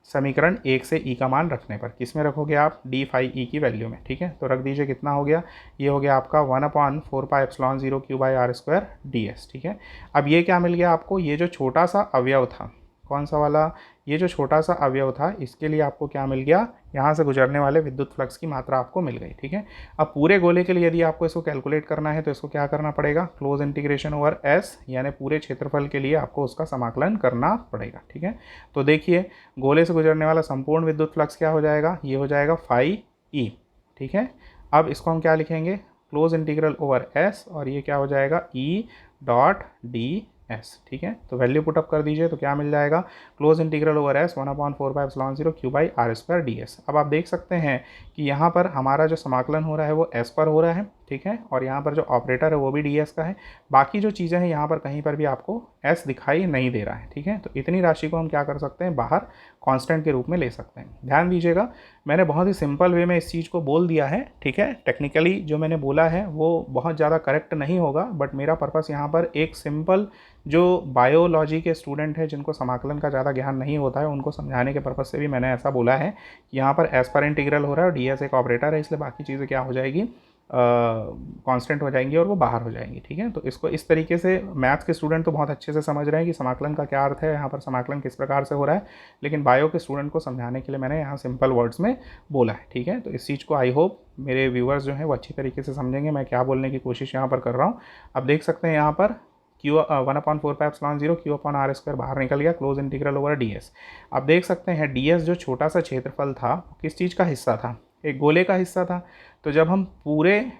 Speaker 1: समीकरण 1 से ई का मान रखने पर। किस में रखोगे आप? डी फाई ई की वैल्यू में, ठीक है। तो रख दीजिए, कितना हो गया? ये हो गया आपका 1/4πε0 Q by R square D S, ठीक है। अब ये क्या मिल गया आपको? ये जो छोटा सा अवयव था, कौन सा वाला? ये जो छोटा सा अवयव था, इसके लिए आपको क्या मिल गया? यहाँ से गुजरने वाले विद्युत फ्लक्स की मात्रा आपको मिल गई, ठीक है। अब पूरे गोले के लिए यदि आपको इसको कैलकुलेट करना है तो इसको क्या करना पड़ेगा? क्लोज इंटीग्रेशन ओवर एस, यानी पूरे क्षेत्रफल के लिए आपको उसका समाकलन करना पड़ेगा, ठीक है। तो देखिए, गोले से गुजरने वाला संपूर्ण विद्युत फ्लक्स क्या हो जाएगा? ये हो जाएगा फाई ई, ठीक है। अब इसको हम क्या लिखेंगे? क्लोज इंटीग्रल ओवर एस, और ये क्या हो जाएगा? ई डॉट डी एस, ठीक है। तो वैल्यू पुटअप कर दीजिए, तो क्या मिल जाएगा? Close integral over S 1/4πε0 Q by R square D S. अब आप देख सकते हैं कि यहाँ पर हमारा जो समाकलन हो रहा है वो एस पर हो रहा है, ठीक है, और यहाँ पर जो ऑपरेटर है वो भी डी एस का है। बाकी जो चीज़ें हैं यहाँ पर कहीं पर भी आपको एस दिखाई नहीं दे रहा है, ठीक है। तो इतनी राशि को हम क्या कर सकते हैं? बाहर कांस्टेंट के रूप में ले सकते हैं। ध्यान दीजिएगा, मैंने बहुत ही सिंपल वे में इस चीज़ को बोल दिया है, ठीक है। टेक्निकली जो मैंने बोला है वो बहुत ज़्यादा करेक्ट नहीं होगा, बट मेरा पर्पस यहाँ पर एक सिंपल जो बायोलॉजी के स्टूडेंट हैं जिनको समाकलन का ज़्यादा ज्ञान नहीं होता है उनको समझाने के पर्पज़ से भी मैंने ऐसा बोला है कि यहाँ पर एस पर इंटीग्रल हो रहा है और डी एस एक ऑपरेटर है, इसलिए बाकी चीज़ें क्या हो जाएगी? कांस्टेंट हो जाएंगी और वो बाहर हो जाएंगी, ठीक है। तो इसको इस तरीके से मैथ्स के स्टूडेंट तो बहुत अच्छे से समझ रहे हैं कि समाकलन का क्या अर्थ है, यहाँ पर समाकलन किस प्रकार से हो रहा है, लेकिन बायो के स्टूडेंट को समझाने के लिए मैंने यहाँ सिंपल वर्ड्स में बोला है, ठीक है। तो इस चीज़ को आई होप मेरे व्यूअर्स जो हैं वो अच्छी तरीके से समझेंगे मैं क्या बोलने की कोशिश यहाँ पर कर रहा हूँ। अब देख सकते हैं यहाँ पर Q 1/4πε0 Q upon R square बाहर निकल गया, close integral over D S. अब देख सकते हैं डी एस जो छोटा सा क्षेत्रफल था किस चीज़ का हिस्सा था? एक गोले का हिस्सा था। तो जब हम पूरे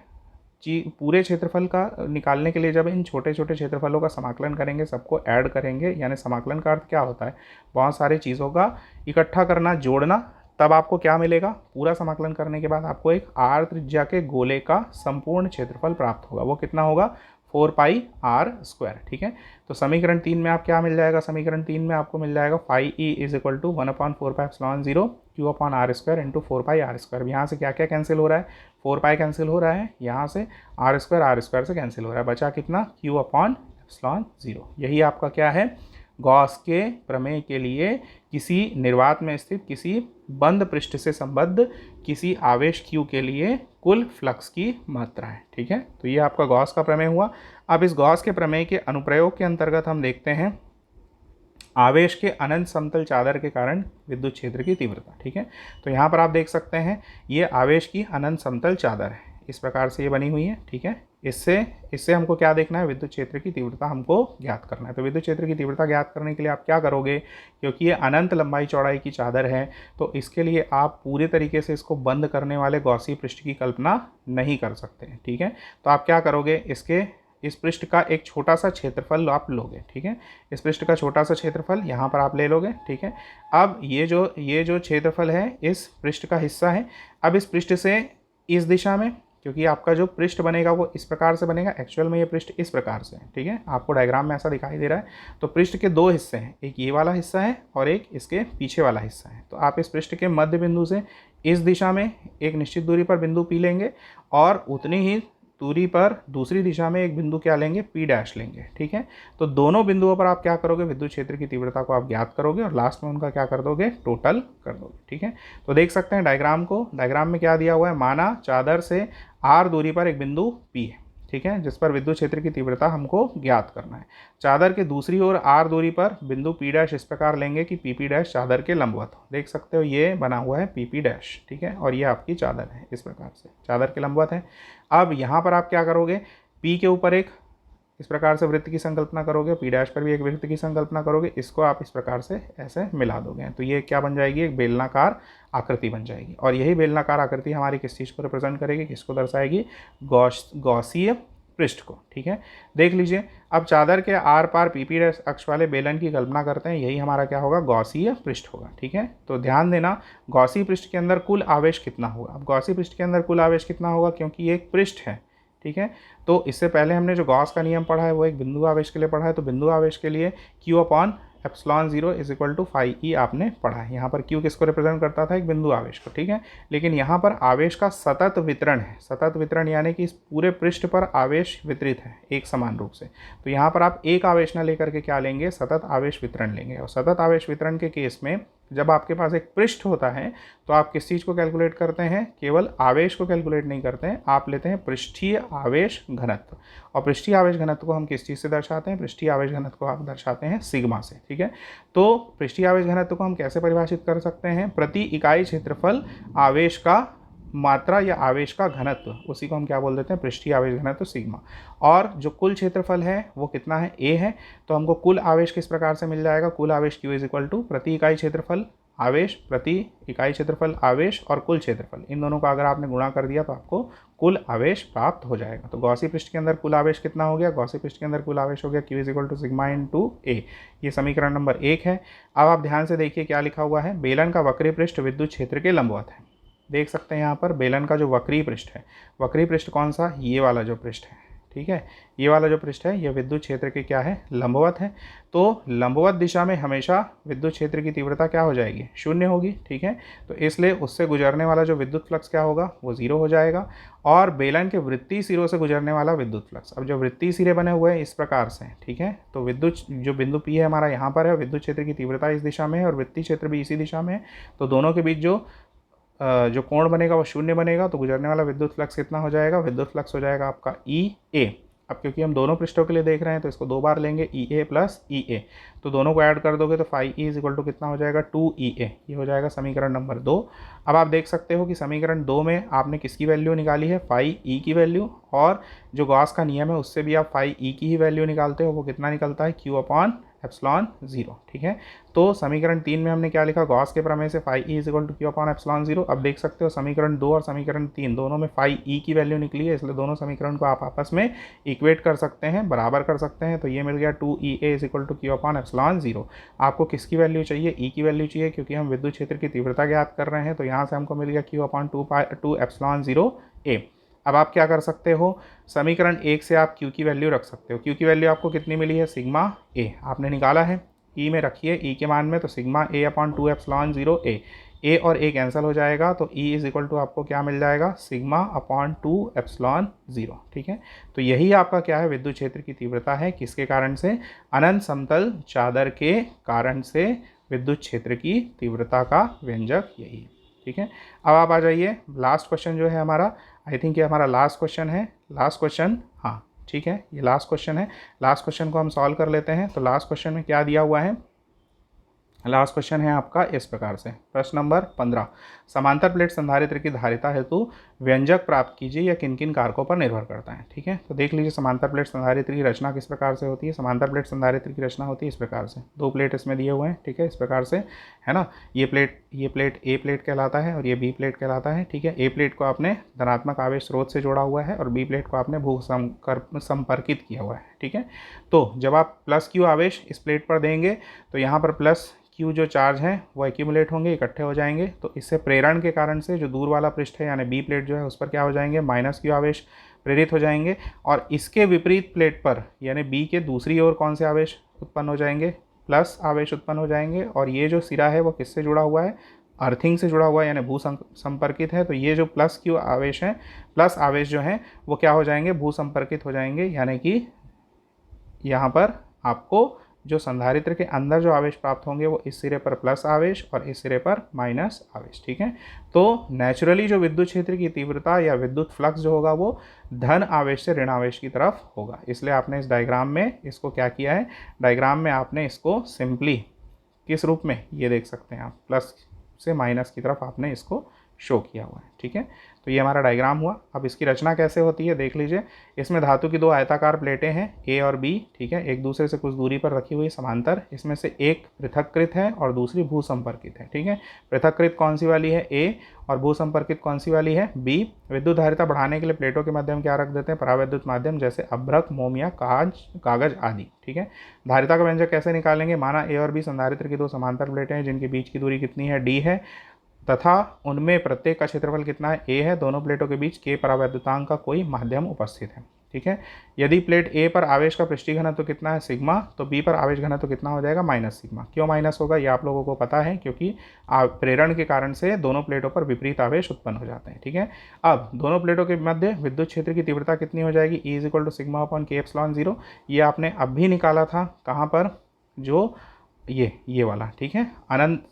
Speaker 1: क्षेत्रफल का निकालने के लिए जब इन छोटे छोटे क्षेत्रफलों का समाकलन करेंगे, सबको ऐड करेंगे, यानी समाकलन का अर्थ क्या होता है? बहुत सारी चीज़ों का इकट्ठा करना, जोड़ना, तब आपको क्या मिलेगा? पूरा समाकलन करने के बाद आपको एक आर त्रिज्या के गोले का संपूर्ण क्षेत्रफल प्राप्त होगा। वो कितना होगा? 4πr स्क्वायर, ठीक है। तो समीकरण 3 में आप क्या मिल जाएगा? समीकरण 3 में आपको मिल जाएगा phi E is equal to 1/4πε0 Q upon R square into 4πr square. यहाँ से क्या क्या कैंसिल हो रहा है? 4π कैंसिल हो रहा है, यहाँ से आर स्क्वायर से कैंसिल हो रहा है, बचा कितना? Q upon epsilon 0। यही आपका क्या है? गॉस के प्रमेय के लिए किसी निर्वात में स्थित किसी बंद पृष्ठ से संबद्ध किसी आवेश Q के लिए कुल फ्लक्स की मात्रा है, ठीक है। तो ये आपका गॉस का प्रमेय हुआ। अब इस गॉस के प्रमेय के अनुप्रयोग के अंतर्गत हम देखते हैं आवेश के अनंत समतल चादर के कारण विद्युत क्षेत्र की तीव्रता, ठीक है। तो यहाँ पर आप देख सकते हैं ये आवेश की अनंत समतल चादर है, इस प्रकार से ये बनी हुई है, ठीक है। इससे हमको क्या देखना है? विद्युत क्षेत्र की तीव्रता हमको ज्ञात करना है। तो विद्युत क्षेत्र की तीव्रता ज्ञात करने के लिए आप क्या करोगे? क्योंकि ये अनंत लंबाई चौड़ाई की चादर है तो इसके लिए आप पूरे तरीके से इसको बंद करने वाले गॉसी पृष्ठ की कल्पना नहीं कर सकते हैं, ठीक है। तो आप क्या करोगे? इस पृष्ठ का एक छोटा सा क्षेत्रफल आप लोगे, ठीक है। इस पृष्ठ का छोटा सा क्षेत्रफल यहाँ पर आप ले लोगे, ठीक है। अब ये जो क्षेत्रफल है इस पृष्ठ का हिस्सा है। अब इस पृष्ठ से इस दिशा में, क्योंकि आपका जो पृष्ठ बनेगा वो इस प्रकार से बनेगा, एक्चुअल में ये पृष्ठ इस प्रकार से है, ठीक है। आपको डायग्राम में ऐसा दिखाई दे रहा है। तो पृष्ठ के दो हिस्से हैं, एक ये वाला हिस्सा है और एक इसके पीछे वाला हिस्सा है। तो आप इस पृष्ठ के मध्य बिंदु से इस दिशा में एक निश्चित दूरी पर बिंदु P लेंगे और उतनी ही दूरी पर दूसरी दिशा में एक बिंदु क्या लेंगे? P डैश लेंगे, ठीक है। तो दोनों बिंदुओं पर आप क्या करोगे? विद्युत क्षेत्र की तीव्रता को आप ज्ञात करोगे और लास्ट में उनका क्या कर दोगे? टोटल कर दोगे, ठीक है। तो देख सकते हैं डायग्राम में क्या दिया हुआ है? माना चादर से r दूरी पर एक बिंदु P है, ठीक है, जिस पर विद्युत क्षेत्र की तीव्रता हमको ज्ञात करना है। चादर के दूसरी ओर r दूरी पर बिंदु P डैश इस प्रकार लेंगे कि PP डैश चादर के लंबवत हो। देख सकते हो ये बना हुआ है PP डैश, ठीक है, और ये आपकी चादर है, इस प्रकार से चादर के लंबवत है। अब यहाँ पर आप क्या करोगे? P के ऊपर एक इस प्रकार से वृत्त की संकल्पना करोगे, P डैश पर भी एक वृत्त की संकल्पना करोगे, इसको आप इस प्रकार से ऐसे मिला दोगे तो ये क्या बन जाएगी? एक बेलनाकार आकृति बन जाएगी। और यही बेलनाकार आकृति हमारी किस चीज़ को रिप्रेजेंट करेगी? किसको दर्शाएगी? गॉसीय पृष्ठ को, ठीक है। देख लीजिए, अब चादर के आर पार PP डैश अक्ष वाले बेलन की कल्पना करते हैं, यही हमारा क्या होगा? गॉसीय पृष्ठ होगा, ठीक है। तो ध्यान देना, गॉसी पृष्ठ के अंदर कुल आवेश कितना होगा? अब गॉसी पृष्ठ के अंदर कुल आवेश कितना होगा? क्योंकि ये एक पृष्ठ है, ठीक है। तो इससे पहले हमने जो गॉस का नियम पढ़ा है वो एक बिंदु आवेश के लिए पढ़ा है। तो बिंदु आवेश के लिए Q upon epsilon 0 is equal to phi E आपने पढ़ा है। यहाँ पर Q किसको रिप्रेजेंट करता था? एक बिंदु आवेश को, ठीक है। लेकिन यहाँ पर आवेश का सतत वितरण है, सतत वितरण यानी कि इस पूरे पृष्ठ पर आवेश वितरित है एक समान रूप से। तो यहाँ पर आप एक आवेश न लेकर के क्या लेंगे? सतत आवेश वितरण लेंगे। और सतत आवेश वितरण के केस में जब आपके पास एक पृष्ठ होता है तो आप किस चीज़ को कैलकुलेट करते हैं, केवल आवेश को कैलकुलेट नहीं करते हैं, आप लेते हैं पृष्ठीय आवेश घनत्व। और पृष्ठीय आवेश घनत्व को हम किस चीज़ से दर्शाते हैं, पृष्ठीय आवेश घनत्व को आप दर्शाते हैं सिग्मा से। ठीक है, तो पृष्ठीय आवेश घनत्व को हम कैसे परिभाषित कर सकते हैं, प्रति इकाई क्षेत्रफल आवेश का मात्रा या आवेश का घनत्व, उसी को हम क्या बोल देते हैं, पृष्ठीय आवेश घनत्व सिग्मा। और जो कुल क्षेत्रफल है वो कितना है, ए है, तो हमको कुल आवेश किस प्रकार से मिल जाएगा, कुल आवेश Q इज इक्वल टू प्रति इकाई क्षेत्रफल आवेश, प्रति इकाई क्षेत्रफल आवेश और कुल क्षेत्रफल, इन दोनों का अगर आपने गुणा कर दिया तो आपको कुल आवेश प्राप्त हो जाएगा। तो गॉसी पृष्ठ के अंदर कुल आवेश कितना हो गया, गॉसी पृष्ठ के अंदर कुल आवेश हो गया Q is equal to sigma into A. ये समीकरण नंबर 1 है। अब आप ध्यान से देखिए क्या लिखा हुआ है, बेलन का वक्री पृष्ठ विद्युत क्षेत्र के लंबवत है। देख सकते हैं यहाँ पर बेलन का जो वक्री पृष्ठ है, वक्री पृष्ठ कौन सा, ये वाला जो पृष्ठ है। ठीक है, ये वाला जो पृष्ठ है ये विद्युत क्षेत्र के क्या है, लंबवत है। तो लंबवत दिशा में हमेशा विद्युत क्षेत्र की तीव्रता क्या हो जाएगी, शून्य होगी। ठीक है, तो इसलिए उससे गुजरने वाला जो विद्युत फ्लक्स क्या होगा, वो जीरो हो जाएगा। और बेलन के वृत्तीय सिरों से गुजरने वाला विद्युत फ्लक्स, अब जो वृत्तीय सिरे बने हुए हैं इस प्रकार से, ठीक है, तो विद्युत जो बिंदु P है हमारा यहाँ पर है, विद्युत क्षेत्र की तीव्रता इस दिशा में है और वृत्तीय क्षेत्र भी इसी दिशा में है, तो दोनों के बीच जो कोण बनेगा वो शून्य बनेगा। तो गुजरने वाला विद्युत फ्लक्स कितना हो जाएगा, विद्युत फ्लक्स हो जाएगा आपका EA। अब क्योंकि हम दोनों पृष्ठों के लिए देख रहे हैं तो इसको दो बार लेंगे, EA प्लस EA, तो दोनों को ऐड कर दोगे तो phi E is equal to कितना हो जाएगा, 2EA। ये हो जाएगा समीकरण नंबर 2। अब आप देख सकते हो कि समीकरण 2 में आपने किसकी वैल्यू निकाली है, phi E की वैल्यू, और जो गॉस का नियम है उससे भी आप phi E की ही वैल्यू निकालते हो, वो कितना निकलता है, Q अपॉन एप्सिलॉन 0। ठीक है, तो समीकरण 3 में हमने क्या लिखा, गॉस के प्रमेय से phi E is equal to Q upon epsilon 0। अब देख सकते हो समीकरण 2 और समीकरण 3 दोनों में phi E की वैल्यू निकली है, इसलिए दोनों समीकरण को आप आपस में इक्वेट कर सकते हैं, बराबर कर सकते हैं। तो ये मिल गया 2EA is equal to Q upon epsilon 0। आपको किसकी वैल्यू चाहिए, E की वैल्यू चाहिए, क्योंकि हम विद्युत क्षेत्र की तीव्रता ज्ञात कर रहे हैं, तो यहाँ से हमको मिल गया Q अपॉन 2 एप्सिलॉन 0A। अब आप क्या कर सकते हो, समीकरण 1 से आप Q की वैल्यू रख सकते हो। Q की वैल्यू आपको कितनी मिली है, सिग्मा A आपने निकाला है, E में रखिए, E के मान में, तो sigma A upon 2 epsilon 0A, A और A कैंसिल हो जाएगा, तो E इज इक्वल टू आपको क्या मिल जाएगा, सिग्मा अपॉन 2 एप्सिलॉन 0। ठीक है, तो यही आपका क्या है, विद्युत क्षेत्र की तीव्रता है, किसके कारण से, अनंत समतल चादर के कारण से विद्युत क्षेत्र की तीव्रता का व्यंजक यही है। ठीक है, अब आप आ जाइए, लास्ट क्वेश्चन जो है हमारा, आई थिंक ये हमारा लास्ट क्वेश्चन है, लास्ट क्वेश्चन, हाँ ठीक है, ये लास्ट क्वेश्चन है। लास्ट क्वेश्चन को हम सॉल्व कर लेते हैं। तो लास्ट क्वेश्चन में क्या दिया हुआ है, लास्ट क्वेश्चन है आपका इस प्रकार से, प्रश्न नंबर 15, समांतर प्लेट संधारित्र की धारिता हेतु व्यंजक प्राप्त कीजिए, यह किन किन कारकों पर निर्भर करता है। ठीक है, तो देख लीजिए समांतर प्लेट संधारित्र की रचना किस प्रकार से होती है। समांतर प्लेट संधारित्र की रचना होती है इस प्रकार से, दो प्लेट इसमें दिए हुए हैं, ठीक है, इस प्रकार से है ना, ये प्लेट ए प्लेट कहलाता है और ये बी प्लेट कहलाता है। ठीक है, ए प्लेट को आपने धनात्मक आवेश स्रोत से जोड़ा हुआ है और बी प्लेट को आपने भू संपर्कित किया हुआ है। ठीक है, तो जब आप प्लस Q आवेश इस प्लेट पर देंगे तो यहाँ पर प्लस Q जो चार्ज है वो एक्यूमुलेट होंगे, इकट्ठे हो जाएंगे, तो इससे प्रेरण के कारण से जो दूर वाला पृष्ठ है यानी बी प्लेट जो है उस पर क्या हो जाएंगे, माइनस Q आवेश प्रेरित हो जाएंगे, और इसके विपरीत प्लेट पर यानी बी के दूसरी ओर कौन से आवेश उत्पन्न हो जाएंगे, प्लस आवेश उत्पन्न हो जाएंगे। और ये जो सिरा है वो किससे जुड़ा हुआ है, अर्थिंग से जुड़ा हुआ है यानी भू संपर्कित है, तो ये जो प्लस Q आवेश है, प्लस आवेश जो है वो क्या हो जाएंगे, भू संपर्कित हो जाएंगे, यानी कि यहाँ पर आपको जो संधारित्र के अंदर जो आवेश प्राप्त होंगे वो इस सिरे पर प्लस आवेश और इस सिरे पर माइनस आवेश। ठीक है, तो नेचुरली जो विद्युत क्षेत्र की तीव्रता या विद्युत फ्लक्स जो होगा वो धन आवेश से ऋण आवेश की तरफ होगा। इसलिए आपने इस डायग्राम में इसको क्या किया है, डायग्राम में आपने इसको सिंपली किस रूप में, ये देख सकते हैं आप, प्लस से माइनस की तरफ आपने इसको शो किया हुआ है। ठीक है, तो ये हमारा डायग्राम हुआ। अब इसकी रचना कैसे होती है देख लीजिए, इसमें धातु की दो आयताकार प्लेटें हैं A और B, ठीक है, एक दूसरे से कुछ दूरी पर रखी हुई समांतर, इसमें से एक पृथक्कृत है और दूसरी भू संपर्कित है। ठीक है, पृथक्कृत कौन सी वाली है, A, और भू संपर्कित कौन सी वाली है, B। विद्युत धारिता बढ़ाने के लिए प्लेटों के माध्यम क्या रख देते हैं, परावैद्युत माध्यम, जैसे अभ्रक, मोम या कागज आदि। ठीक है, धारिता का व्यंजक कैसे निकालेंगे, माना A और B संधारित्र की दो समांतर प्लेटें हैं जिनके बीच की दूरी कितनी है, D है, तथा उनमें प्रत्येक का क्षेत्रफल कितना है, A है, दोनों प्लेटों के बीच K परावैद्युतांक का कोई माध्यम उपस्थित है। ठीक है, यदि प्लेट A पर आवेश का पृष्ठीय घनत्व कितना है, सिग्मा, तो B पर आवेश घनत्व कितना हो जाएगा, माइनस सिग्मा। क्यों माइनस होगा ये आप लोगों को पता है, क्योंकि प्रेरण के कारण से दोनों प्लेटों पर विपरीत आवेश उत्पन्न हो जाते हैं। ठीक है, अब दोनों प्लेटों के मध्य विद्युत क्षेत्र की तीव्रता कितनी हो जाएगी, E = sigma upon K epsilon 0। ये आपने अब भी निकाला था, कहाँ पर, जो ये वाला, ठीक है। अनंत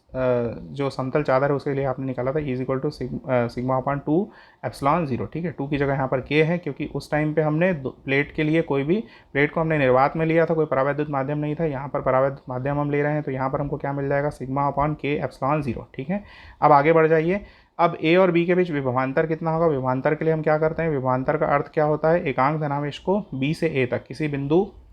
Speaker 1: जो समतल चादर है उसके लिए आपने निकाला था is equal to sigma upon 2 epsilon 0, ठीक है। 2 की जगह यहाँ पर के है, क्योंकि उस टाइम पे हमने प्लेट के लिए कोई भी प्लेट को हमने निर्वात में लिया था, कोई परावैद्युत माध्यम नहीं था। यहाँ पर परावैद्युत माध्यम हम ले रहे हैं, तो यहाँ पर हमको क्या मिल जाएगा, सिग्मा अपॉन के एप्सिलॉन 0, ठीक है। अब आगे बढ़ जाइए। अब ए और बी के बीच विभवांतर कितना होगा। विभवांतर के लिए हम क्या करते हैं, विभवांतर का अर्थ क्या होता है, एकांक धनावेश को बी से ए तक किसी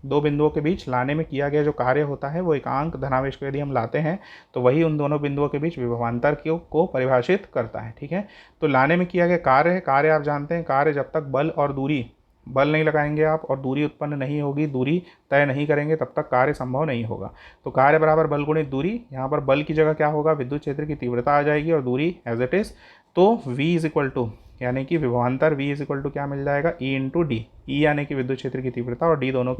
Speaker 1: दो बिंदुओं के बीच लाने में किया गया जो कार्य होता है वो एकांक धनावेश को यदि हम लाते हैं तो वही उन दोनों बिंदुओं के बीच विभवांतर को परिभाषित करता है, ठीक है। तो लाने में किया गया कार्य है, कार्य आप जानते हैं, कार्य जब तक बल नहीं लगाएंगे आप और दूरी उत्पन्न नहीं होगी, दूरी तय नहीं करेंगे, तब तक कार्य संभव नहीं होगा। तो कार्य बराबर बल गुणित दूरी, यहाँ पर बल की जगह क्या होगा, विद्युत क्षेत्र की तीव्रता आ जाएगी और दूरी एज इट इज। तो V इज इक्वल टू, यानी कि विभवांतर V इज इक्वल टू क्या मिल जाएगा, E इंटू डी। ई यानी कि विद्युत क्षेत्र की तीव्रता और डी दोनों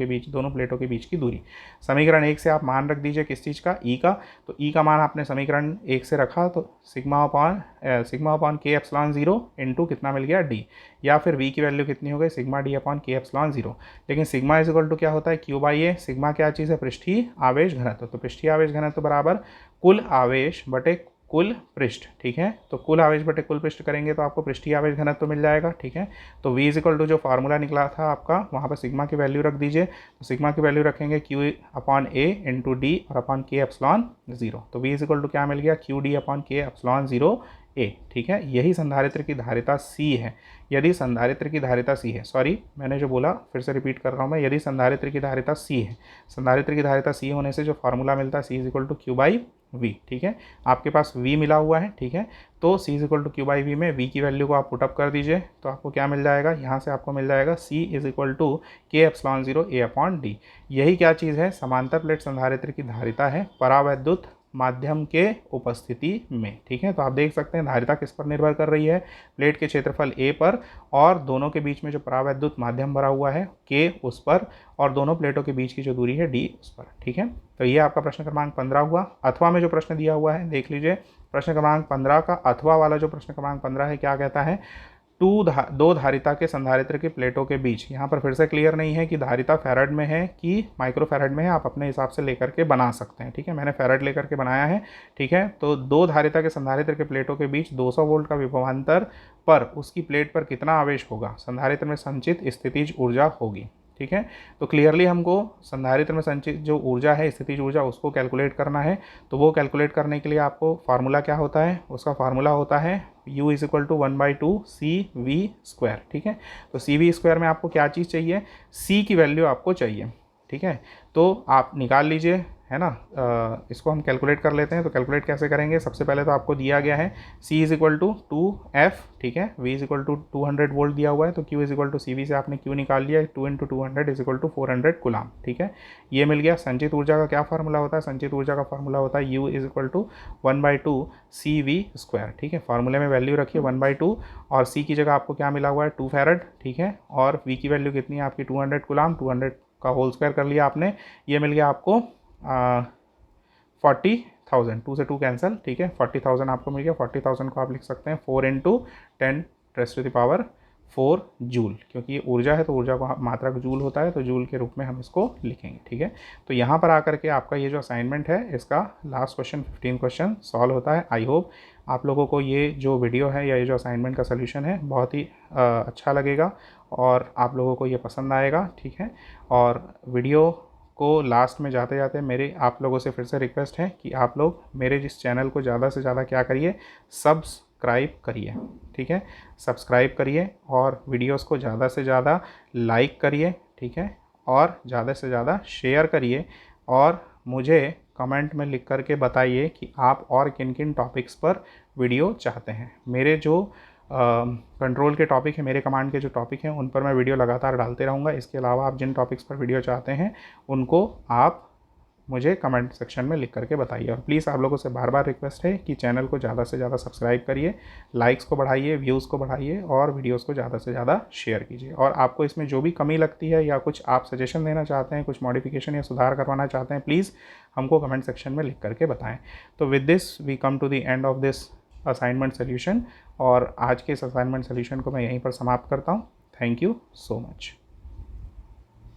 Speaker 1: प्लेटों के बीच की दूरी। समीकरण 1 से आप मान रख दीजिए किस चीज़ का, E का। तो E का मान आपने समीकरण 1 से रखा तो सिग्मा अपॉन के एप्सिलॉन 0 इंटू कितना मिल गया, D। या फिर V की वैल्यू कितनी हो गई, सिग्मा D अपॉन के एप्सिलॉन 0। लेकिन सिग्मा इज इक्वल टू क्या होता है, Q बाई A। सिग्मा क्या चीज़ है, पृष्ठीय आवेश घनत्व। तो पृष्ठीय आवेश घनत्व बराबर कुल आवेश बटे कुल पृष्ठ, ठीक है। तो कुल आवेश बटे कुल पृष्ठ करेंगे तो आपको पृष्ठीय आवेश घनत्व मिल जाएगा, ठीक है। तो V इज इक्वल टू जो फार्मूला निकला था आपका, वहाँ पर सिग्मा की वैल्यू रख दीजिए। तो सिग्मा की वैल्यू रखेंगे Q upon A into D और अपॉन के एप्सिलॉन 0। तो V इज इक्वल टू क्या मिल गया, QD अपॉन के एप्सिलॉन 0 A, ठीक है। यही संधारित्र की धारिता C है। यदि संधारित्र की धारिता C है, सॉरी मैंने जो बोला फिर से रिपीट कर रहा हूँ मैं, यदि संधारित्र की धारिता C है, संधारित्र की धारिता C होने से जो फार्मूला मिलता है C is equal to Q by V, ठीक है। आपके पास V मिला हुआ है, ठीक है। तो C is equal to Q by V में V की वैल्यू को आप पुटअप कर दीजिए तो आपको क्या मिल जाएगा, यहाँ से आपको मिल जाएगा C इज इक्वल टू के एप्सिलॉन 0 A अपॉन डी। यही क्या चीज़ है, समांतर प्लेट संधारित्र की धारिता है परावैद्युत माध्यम के उपस्थिति में, ठीक है। तो आप देख सकते हैं धारिता किस पर निर्भर कर रही है, प्लेट के क्षेत्रफल A पर और दोनों के बीच में जो परावैद्युत माध्यम भरा हुआ है K उस पर, और दोनों प्लेटों के बीच की जो दूरी है D उस पर, ठीक है। तो ये आपका प्रश्न क्रमांक 15 हुआ। अथवा में जो प्रश्न दिया हुआ है देख लीजिए, प्रश्न क्रमांक 15 का अथवा वाला जो प्रश्न क्रमांक 15 है क्या कहता है, दो धारिता के संधारित्र की प्लेटों के बीच, यहाँ पर फिर से क्लियर नहीं है कि धारिता फैराड में है कि माइक्रो फैराड में है, आप अपने हिसाब से लेकर के बना सकते हैं, ठीक है। मैंने फैराड लेकर के बनाया है, ठीक है। तो दो धारिता के संधारित्र के प्लेटों के बीच 200 वोल्ट का विभवांतर पर उसकी प्लेट पर कितना आवेश होगा, संधारित्र में संचित स्थितिज ऊर्जा होगी, ठीक है। तो क्लियरली हमको संधारित्र में संचित जो ऊर्जा है, स्थितिज ऊर्जा, उसको कैलकुलेट करना है। तो वो कैलकुलेट करने के लिए आपको फार्मूला क्या होता है, उसका फार्मूला होता है U is equal to 1/2 CV², ठीक है। तो CV² में आपको क्या चीज़ चाहिए, C की वैल्यू आपको चाहिए, ठीक है। तो आप निकाल लीजिए, है ना। इसको हम कैलकुलेट कर लेते हैं। तो कैलकुलेट कैसे करेंगे, सबसे पहले तो आपको दिया गया है C is equal to 2F, ठीक है। V is equal to 200 volt दिया हुआ है, तो Q is equal to CV से आपने Q निकाल लिया, 2 × 200 इज इक्वल टू 400 कूलाम, ठीक है। ये मिल गया। संचित ऊर्जा का क्या फार्मूला होता है, संचित ऊर्जा का फार्मूला होता है U is equal to 1/2 CV², ठीक है। फार्मूले में वैल्यू रखिए 1/2 और C की जगह आपको क्या मिला हुआ है, 2 फैराड, ठीक है। और V की वैल्यू कितनी है आपकी 200 कूलाम, 200 का होल स्क्वायर कर लिया आपने, ये मिल गया आपको 40,000, 2 से 2 कैंसिल, ठीक है। 40,000 आपको मिल गया। 40,000 को आप लिख सकते हैं 4 × 10⁻⁴ जूल, क्योंकि ये ऊर्जा है तो ऊर्जा को मात्रक जूल होता है, तो जूल के रूप में हम इसको लिखेंगे, ठीक है। तो यहाँ पर आकर के आपका ये जो असाइनमेंट है इसका लास्ट क्वेश्चन 15 क्वेश्चन सॉल्व होता है। आई होप आप लोगों को ये जो वीडियो है या ये जो असाइनमेंट का सोल्यूशन है बहुत ही अच्छा लगेगा और आप लोगों को ये पसंद आएगा, ठीक है। और वीडियो को लास्ट में जाते जाते मेरे आप लोगों से फिर से रिक्वेस्ट है कि आप लोग मेरे इस चैनल को ज़्यादा से ज़्यादा क्या करिए, सब्सक्राइब करिए, ठीक है। सब्सक्राइब करिए और वीडियोस को ज़्यादा से ज़्यादा लाइक करिए, ठीक है। और ज़्यादा से ज़्यादा शेयर करिए और मुझे कमेंट में लिख करके बताइए कि आप और किन किन टॉपिक्स पर वीडियो चाहते हैं। मेरे जो कंट्रोल के टॉपिक है, मेरे कमांड के जो टॉपिक हैं उन पर मैं वीडियो लगातार डालते रहूँगा। इसके अलावा आप जिन टॉपिक्स पर वीडियो चाहते हैं उनको आप मुझे कमेंट सेक्शन में लिख करके बताइए। और प्लीज़ आप लोगों से बार बार रिक्वेस्ट है कि चैनल को ज़्यादा से ज़्यादा सब्सक्राइब करिए, लाइक्स को बढ़ाइए, व्यूज़ को बढ़ाइए और वीडियोज़ को ज़्यादा से ज़्यादा शेयर कीजिए। और आपको इसमें जो भी कमी लगती है या कुछ आप सजेशन देना चाहते हैं, कुछ मॉडिफिकेशन या सुधार करवाना चाहते हैं, प्लीज़ हमको कमेंट सेक्शन में लिख करके बताएँ। तो with this we come to the end of this assignment solution और आज के इस असाइनमेंट सोल्यूशन को मैं यहीं पर समाप्त करता हूँ। Thank you so much.